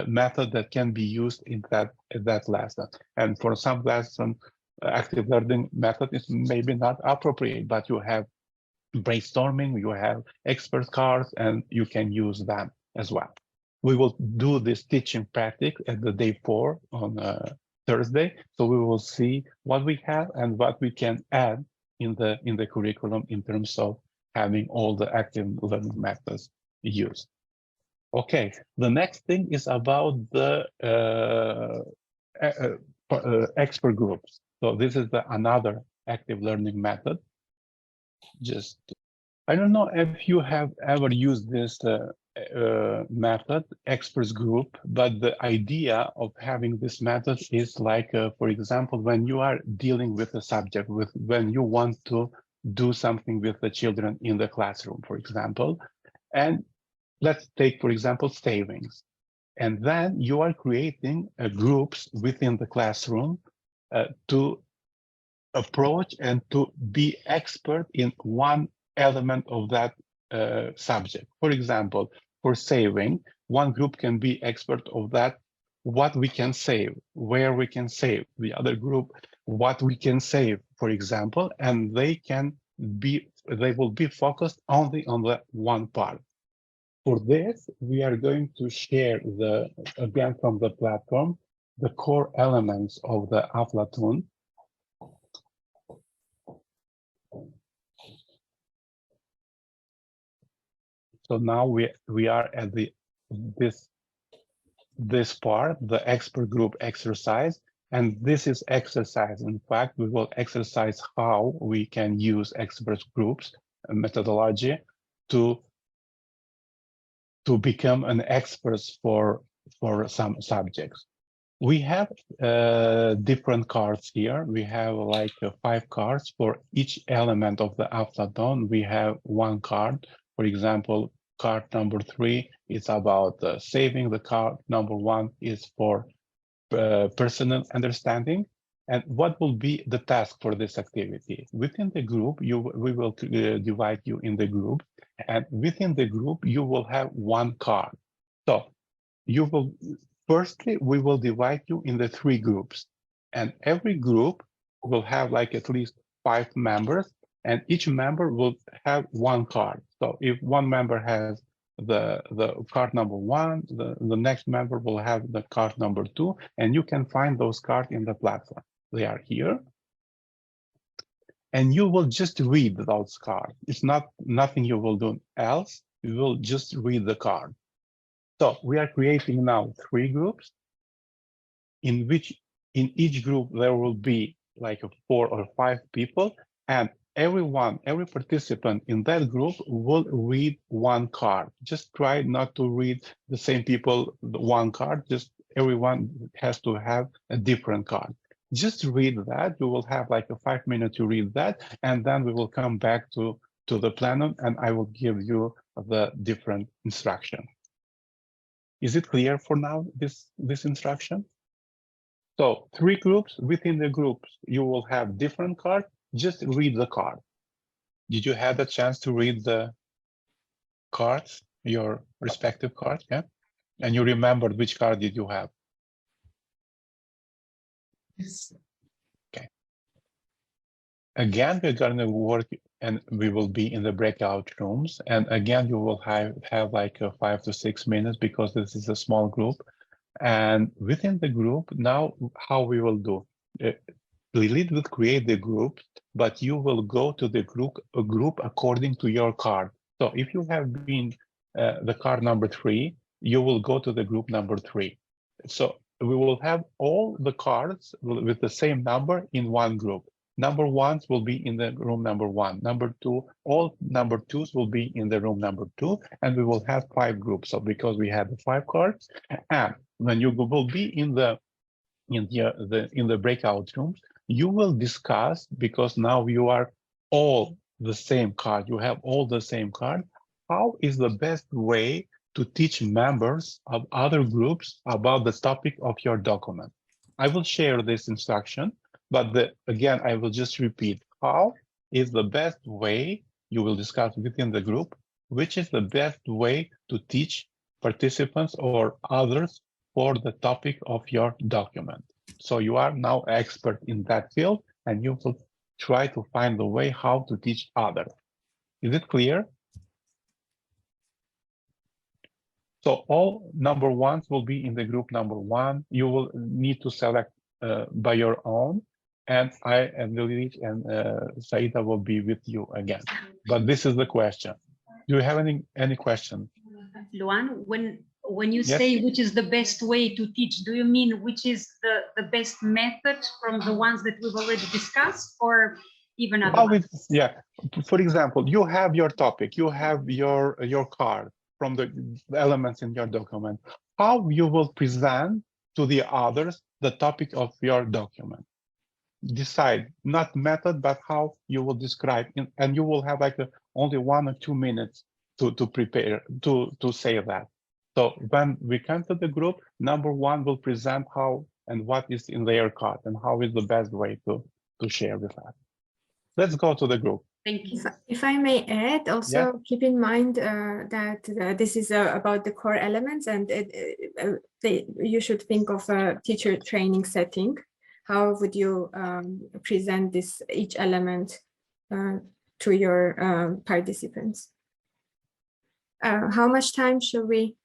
Speaker 8: method that can be used in that lesson. And for some lesson, active learning method is maybe not appropriate, but you have brainstorming, you have expert cards, and you can use them as well. We will do this teaching practice at the day 4 on Thursday, so we will see what we have and what we can add in the curriculum in terms of having all the active learning methods used. Okay, the next thing is about the expert groups. So this is another active learning method. I don't know if you have ever used this method, experts group, but the idea of having this method is like, for example, when you are dealing with a subject, when you want to do something with the children in the classroom, for example. And let's take, for example, savings. And then you are creating groups within the classroom to approach and to be expert in one element of that subject. For example, for saving, one group can be expert of that, what we can save, where we can save. The other group, what we can save, for example, and they will be focused only on the one part. For this, we are going to share again from the platform, the core elements of the Aflatun. So now we are at this part, the expert group exercise, and this is exercise. In fact, we will exercise how we can use expert groups methodology to become an expert for some subjects. We have different cards here. We have like 5 cards for each element of the Aflatun. We have 1 card. For example, card number 3 is about saving. The card number 1 is for personal understanding. And what will be the task for this activity? Within the group, we will divide you in the group, and within the group, you will have 1 card. So firstly, we will divide you in the 3 groups, and every group will have like at least 5 members, and each member will have 1 card. So if one member has the card number 1, the next member will have the card number 2, and you can find those cards in the platform. They are here. And you will just read those cards. It's nothing you will do else. You will just read the card. So we are creating now 3 groups, in which in each group there will be like 4 or 5 people, and every participant in that group will read 1 card. Just try not to read the same people 1 card. Just everyone has to have a different card. Just read that. You will have like 5 minutes to read that, and then we will come back to the plenum, and I will give you the different instruction. Is it clear for now, this instruction? So 3 groups. Within the groups, you will have different cards. Just read the card. Did you have the chance to read the cards, your respective cards? Yeah. And you remembered which card did you have? Yes. Okay. Again, we're going to work, and we will be in the breakout rooms. And again, you will have like 5 to 6 minutes, because this is a small group. And within the group, now how we will do? Lilith will create the group, but you will go to the group according to your card. So if you have been the card number 3, you will go to the group number 3. So we will have all the cards with the same number in one group. Number 1s will be in the room number 1. Number 2, all number 2s will be in the room number 2, and we will have 5 groups. So because we have the 5 cards, and when you will be in the breakout rooms, you will discuss, because now you are all the same card, you have all the same card, how is the best way to teach members of other groups about the topic of your document. I will share this instruction, but again, I will just repeat, how is the best way, you will discuss within the group, which is the best way to teach participants or others for the topic of your document. So you are now expert in that field, and you will try to find the way how to teach others. Is it clear? So all number 1s will be in the group number 1. You will need to select by your own, and I and Lilith and Saida will be with you again. But this is the question. Do you have any question?
Speaker 5: Luan, when you say which is the best way to teach, do you mean which is the best method from the ones that we've already discussed, or even other ones?
Speaker 8: Yeah, for example, you have your topic, you have your card from the elements in your document. How you will present to the others the topic of your document? decide, not method, but how you will describe, and you will have like only 1 or 2 minutes to prepare, to say that. So when we come to the group, number one will present how and what is in their card and how is the best way to share with us. Let's go to the group.
Speaker 5: Thank you.
Speaker 1: If I may add, also keep in mind that this is about the core elements, and you should think of a teacher training setting. How would you present each element to your participants? How much time should we?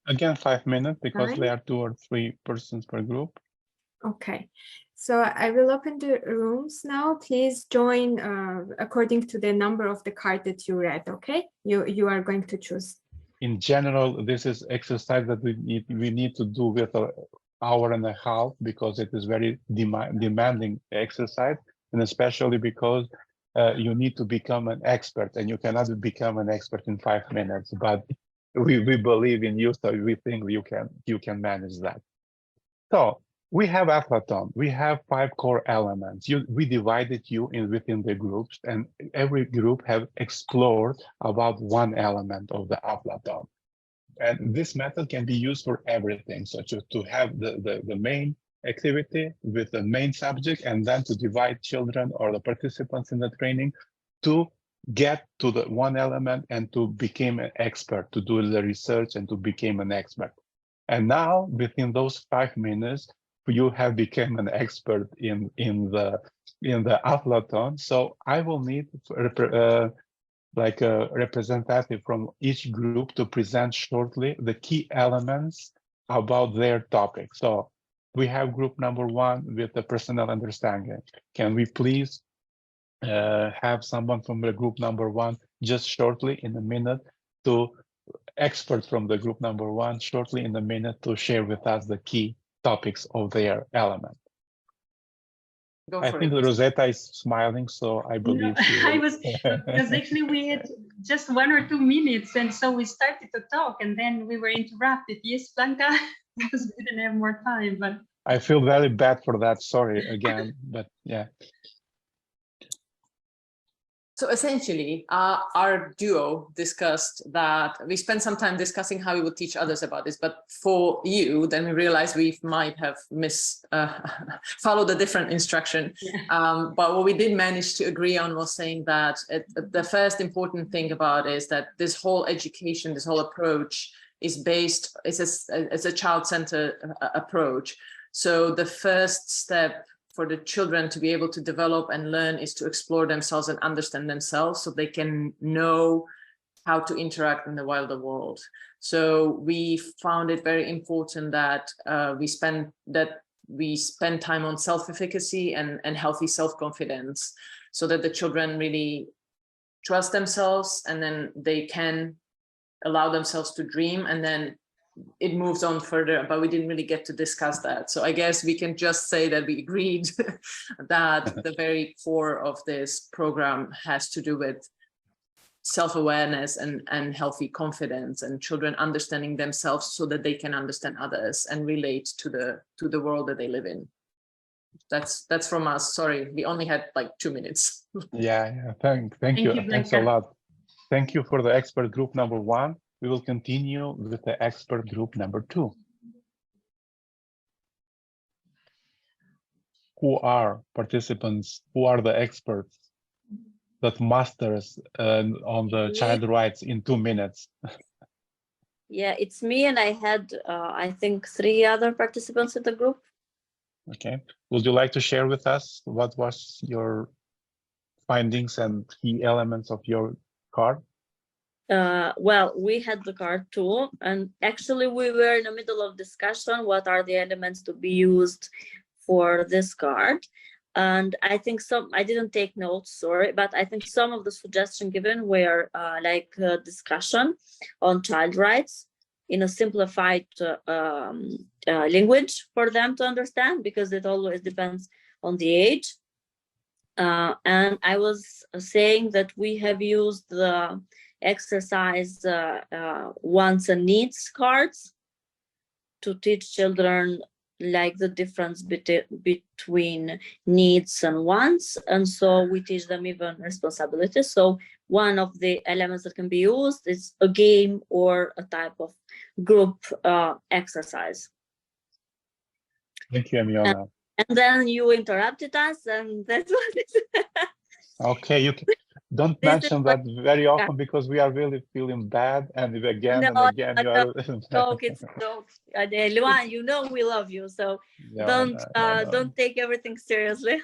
Speaker 8: Again, 5 minutes, because there are 2 or 3 persons per group.
Speaker 1: Okay, so I will open the rooms now. Please join according to the number of the card that you read. Okay, you are going to choose.
Speaker 8: In general, this is exercise that we need to do with an hour and a half, because it is very demanding exercise, and especially because you need to become an expert, and you cannot become an expert in 5 minutes. But we believe in you, so we think you can manage that. So we have Aflaton. We have 5 core elements. We divided you within the groups, and every group have explored about 1 element of the Aflaton. And this method can be used for everything, such as to have the main activity with the main subject, and then to divide children or the participants in the training to get to the 1 element and to become an expert, to do the research and to become an expert. And now within those 5 minutes, you have become an expert in the Aflaton. So I will need like a representative from each group to present shortly the key elements about their topic. So we have group number 1 with the personal understanding. Can we please have someone from the group number 1 just shortly in a minute, to experts from the group number 1 shortly in a minute to share with us the key topics of their element. I think Rosetta is smiling, so I believe
Speaker 5: I was, because actually we had just 1 or 2 minutes, and so we started to talk, and then we were interrupted. Yes, Blanca, because we didn't have more time. But
Speaker 8: I feel very bad for that. Sorry again, but yeah.
Speaker 9: So essentially, our duo discussed that we spent some time discussing how we would teach others about this, but for you, then we realized we might have followed a different instruction. Yeah. But what we did manage to agree on was saying that the first important thing about it is that this whole education, this whole approach is based, it's a child-centered approach. So the first step for the children to be able to develop and learn is to explore themselves and understand themselves, so they can know how to interact in the wider world. So we found it very important that we spend time on self-efficacy and healthy self-confidence, so that the children really trust themselves, and then they can allow themselves to dream, and then it moves on further, but we didn't really get to discuss that. So I guess we can just say that we agreed that the very core of this program has to do with self-awareness and healthy confidence, and children understanding themselves so that they can understand others and relate to the world that they live in. That's from us. Sorry, we only had like 2 minutes.
Speaker 8: Yeah. Thank you. Thanks a lot. Thank you for the expert group number 1. We will continue with the expert group number 2. Who are participants? Who are the experts that masters on the child rights in 2 minutes?
Speaker 2: Yeah, it's me, and I had, I think, 3 other participants in the group.
Speaker 8: Okay. Would you like to share with us what was your findings and key elements of your card?
Speaker 2: Well, we had the card too, and actually we were in the middle of discussion what are the elements to be used for this card. And I think I didn't take notes, sorry, but I think some of the suggestions given were like discussion on child rights in a simplified language for them to understand, because it always depends on the age. And I was saying that we have used the exercise wants and needs cards to teach children like the difference between needs and wants, and so we teach them even responsibilities. So one of the elements that can be used is a game or a type of group exercise.
Speaker 8: Thank you, Amiona.
Speaker 2: And then you interrupted us, and that's what it is.
Speaker 8: Okay, you don't mention that very often because we are really feeling bad, and again and again you are.
Speaker 2: Joke, it's joke. Luan, you know we love you, so don't take everything seriously.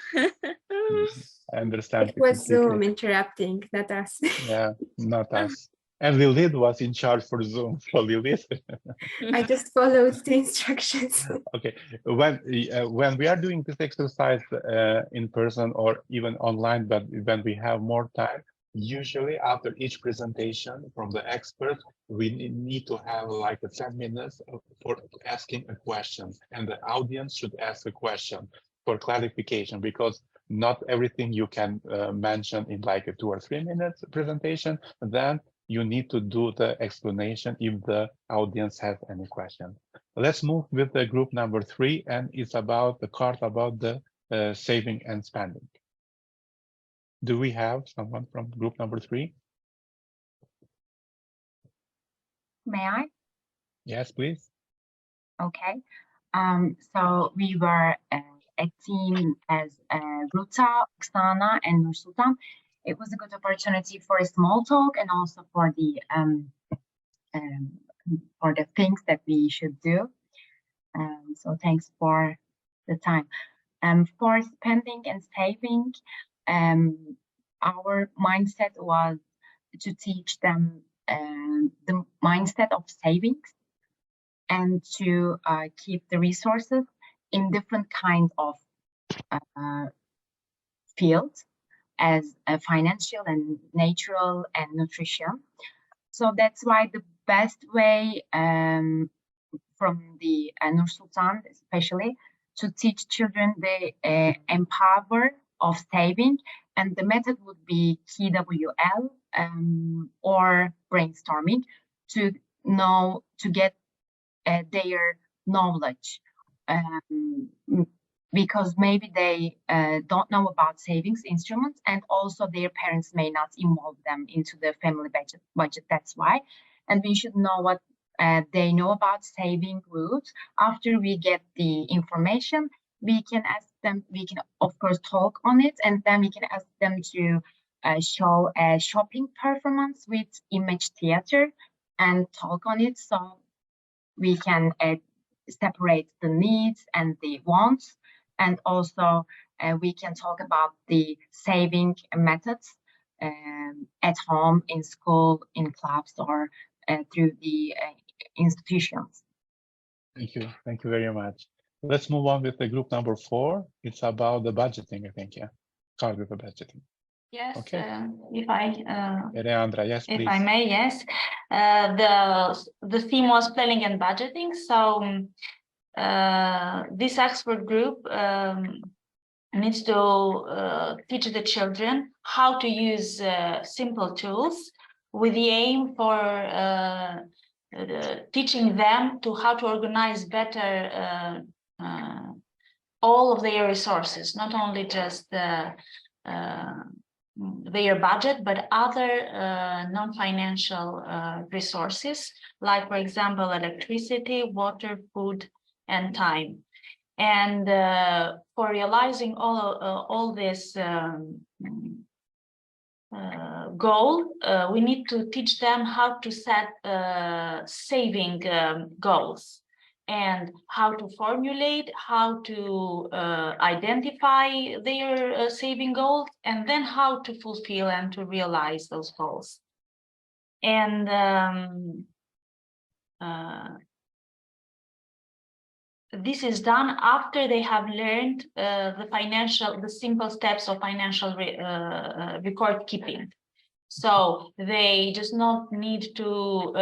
Speaker 8: I understand.
Speaker 1: It was Zoom interrupting, not us.
Speaker 8: Yeah, not us. And Lilith was in charge for Zoom. So Lilith.
Speaker 1: I just followed the instructions.
Speaker 8: Okay, when we are doing this exercise in person or even online, but when we have more time, usually after each presentation from the expert, we need to have like 10 minutes for asking a question, and the audience should ask a question for clarification, because not everything you can mention in like a 2 or 3 minutes presentation. Then you need to do the explanation if the audience has any question. Let's move with the group number 3, and it's about the card about the saving and spending. Do we have someone from group number 3?
Speaker 10: May I?
Speaker 8: Yes, please.
Speaker 10: Okay. So we were a team as Ruta, Oksana, and Nursultan. It was a good opportunity for a small talk and also for the things that we should do. So thanks for the time. For spending and saving, our mindset was to teach them the mindset of savings and to keep the resources in different kinds of fields, as financial and natural and nutrition. So that's why the best way from the Nursultan especially to teach children the empower of saving, and the method would be KWL or brainstorming to get their knowledge, because maybe they don't know about savings instruments, and also their parents may not involve them into the family budget. That's why, and we should know what they know about saving routes. After we get the information, we can ask them, we can of course talk on it, and then we can ask them to show a shopping performance with image theater and talk on it, so we can separate the needs and the wants, and also we can talk about the saving methods at home, in school, in clubs, or through the institutions.
Speaker 8: Thank you very much. Let's move on with the group number 4. It's about the budgeting, I think. Yeah, start with the budgeting.
Speaker 6: Yes,
Speaker 8: okay.
Speaker 6: If I
Speaker 8: Leandra, yes, please.
Speaker 6: If I may, yes. The theme was planning and budgeting. So this expert group needs to teach the children how to use simple tools with the aim for teaching them to how to organize better all of their resources, not only just their budget, but other non-financial resources, like, for example, electricity, water, food, and time. And for realizing all this goal, we need to teach them how to set saving goals, and how to formulate, how to identify their saving goals, and then how to fulfill and to realize those goals. And this is done after they have learned the simple steps of financial record keeping. So they just not need to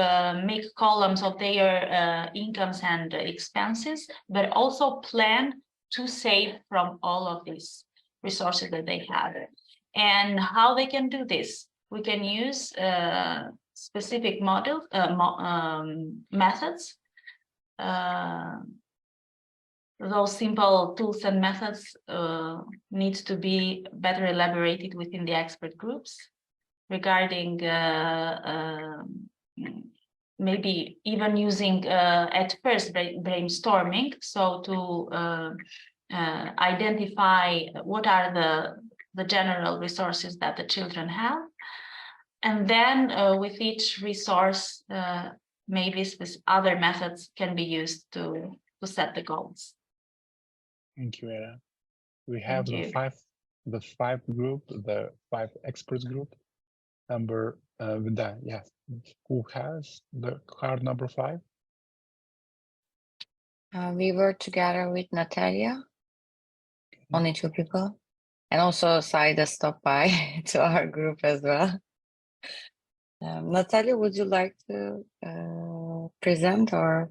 Speaker 6: make columns of their incomes and expenses, but also plan to save from all of these resources that they have. And how they can do this? We can use specific methods. those simple tools and methods need to be better elaborated within the expert groups regarding maybe even using at first brainstorming, so to identify what are the general resources that the children have, and then with each resource maybe other methods can be used to set the goals.
Speaker 7: Thank you, Era. We have
Speaker 6: Thank
Speaker 7: the five experts group. Number yes. Who has the card number 5?
Speaker 11: We were together with Natalia, only 2 people, and also Saida stopped by to our group as well. Natalia, would you like to present, or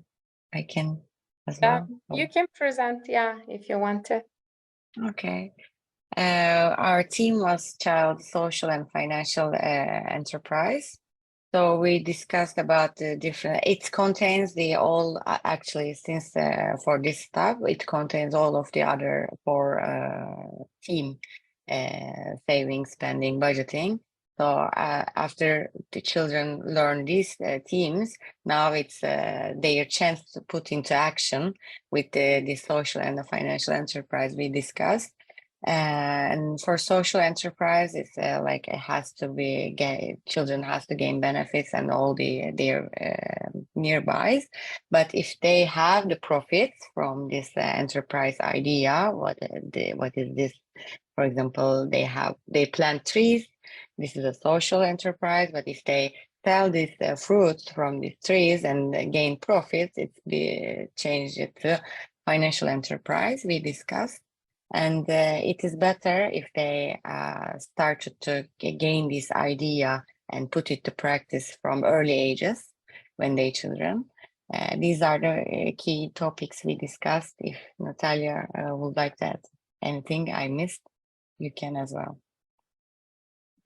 Speaker 11: I can as well?
Speaker 21: You can present, yeah, if you want to.
Speaker 11: Okay. Our team was child social and financial enterprise. So we discussed about the different, it contains the all, actually, since for this stuff, it contains all of the other 4 team saving, spending, budgeting. So after the children learn these teams, now it's their chance to put into action with the social and the financial enterprise we discussed. And for social enterprise, it's like it has to be children has to gain benefits and all their nearbys. But if they have the profits from this enterprise idea, what is this? For example, they plant trees. This is a social enterprise. But if they sell these fruits from these trees and gain profits, it's be changed to financial enterprise. We discussed. And it is better if they start to gain this idea and put it to practice from early ages when they're children. These are the key topics we discussed. If Natalia would like to add anything I missed, you can as well.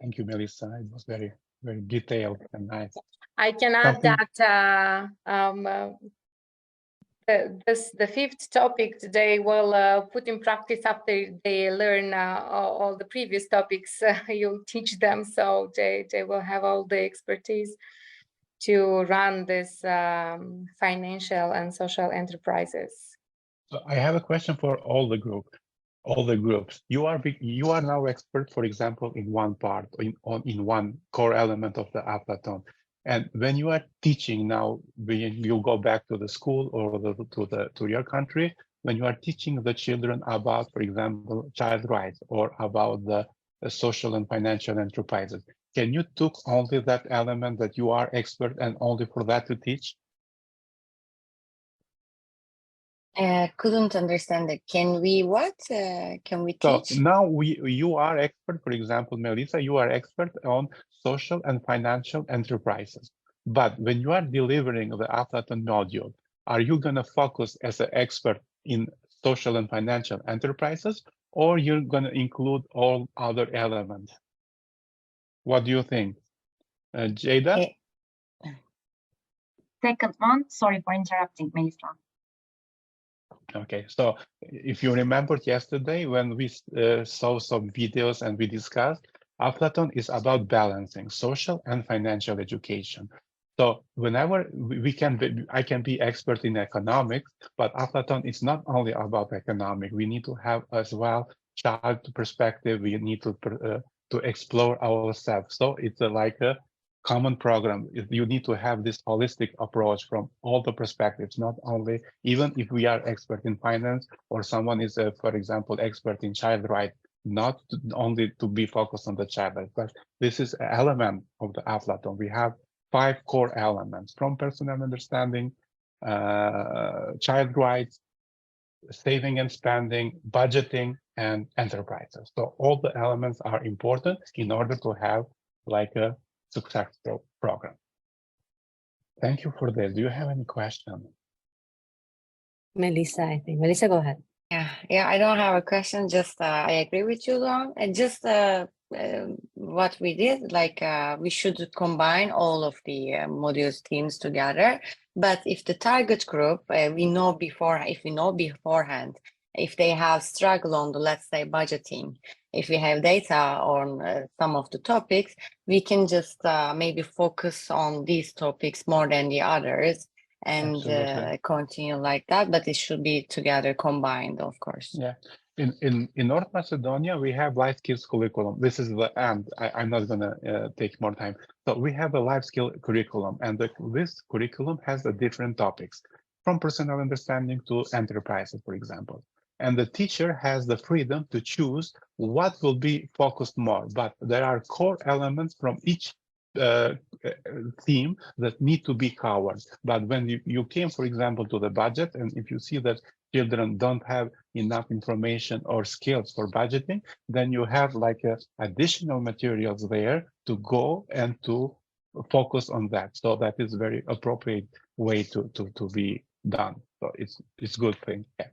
Speaker 7: Thank you, Melissa. It was very, very detailed and nice.
Speaker 21: I can add that the 5th topic they will put in practice after they learn all the previous topics you'll teach them, so they will have all the expertise to run this financial and social enterprises.
Speaker 7: So I have a question for all the groups. You are now expert, for example, in one part, in one core element of the Aflaton. And when you are teaching now, when you go back to the school or to your country, when you are teaching the children about, for example, child rights or about the social and financial enterprises, can you took only that element that you are expert and only for that to teach?
Speaker 11: Couldn't understand it. Can we what? Can we teach?
Speaker 7: So now you are expert, for example, Melissa, you are expert on social and financial enterprises. But when you are delivering the Aflaton module, are you going to focus as an expert in social and financial enterprises, or you're going to include all other elements? What do you think? Jada?
Speaker 10: Second one, sorry for interrupting, Melissa.
Speaker 7: Okay, so if you remembered yesterday when we saw some videos and we discussed, Aflaton is about balancing social and financial education. So whenever I can be expert in economics, but Aflaton is not only about economics. We need to have as well child perspective. We need to explore ourselves. So it's like a common program. You need to have this holistic approach from all the perspectives, not only, even if we are expert in finance or someone is, for example, expert in child rights, not only to be focused on the child rights, but this is an element of the Aflaton. We have 5 core elements from personal understanding, child rights, saving and spending, budgeting, and enterprises. So all the elements are important in order to have like a successful program. Thank you for this. Do you have any questions?
Speaker 12: Melissa, I think. Melissa, go ahead.
Speaker 11: Yeah, I don't have a question. Just I agree with you, Dawn. And just what we did, like we should combine all of the modules teams together, But if the target group, if we know beforehand, if they have struggle on the, let's say, budgeting, if we have data on some of the topics, we can just maybe focus on these topics more than the others and continue like that. But it should be together, combined, of course.
Speaker 7: Yeah. In North Macedonia, we have life skills curriculum. This is the end. I'm not going to take more time. So we have a life skill curriculum, and this curriculum has the different topics, from personal understanding to enterprises, for example. And the teacher has the freedom to choose what will be focused more, but there are core elements from each theme that need to be covered. But when you came, for example, to the budget, and if you see that children don't have enough information or skills for budgeting, then you have like additional materials there to go and to focus on that. So that is very appropriate way to be done. So it's good thing. Yeah.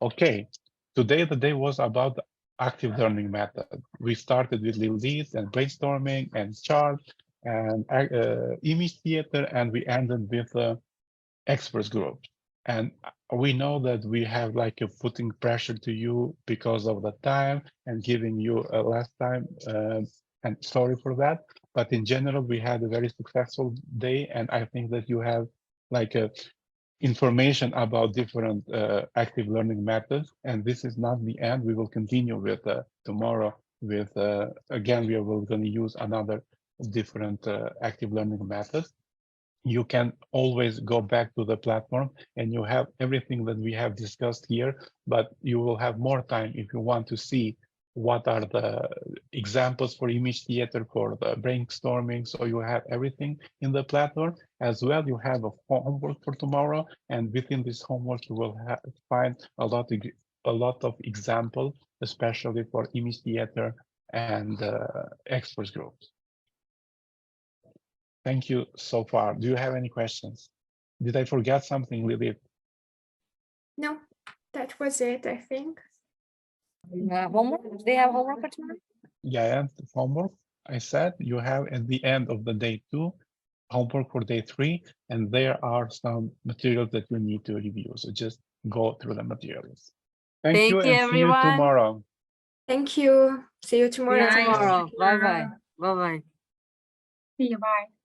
Speaker 7: Okay, today the day was about the active learning method. We started with little leads and brainstorming and chart and image theater, and we ended with experts group. And we know that we have like a putting pressure to you because of the time and giving you less time, and sorry for that. But in general, we had a very successful day, and I think that you have like a information about different active learning methods, and this is not the end. We will continue with tomorrow with again we are going to use another different active learning methods. You can always go back to the platform and you have everything that we have discussed here, but you will have more time if you want to see what are the examples for image theater, for the brainstorming. So you have everything in the platform. As well, you have a homework for tomorrow, and within this homework you will find a lot of examples, especially for image theater and experts groups. Thank you so far. Do you have any questions? Did I forget something, Lilith?
Speaker 1: No, that was it, I think.
Speaker 21: Homework? Do they have homework for tomorrow?
Speaker 7: Yeah, and homework. I said you have at the end of the day 2, homework for day 3, and there are some materials that you need to review. So just go through the materials. Thank you, and
Speaker 12: everyone.
Speaker 7: see you tomorrow.
Speaker 1: Thank you. See you tomorrow.
Speaker 12: See you tomorrow. Bye-bye. Bye-bye.
Speaker 10: See you, bye.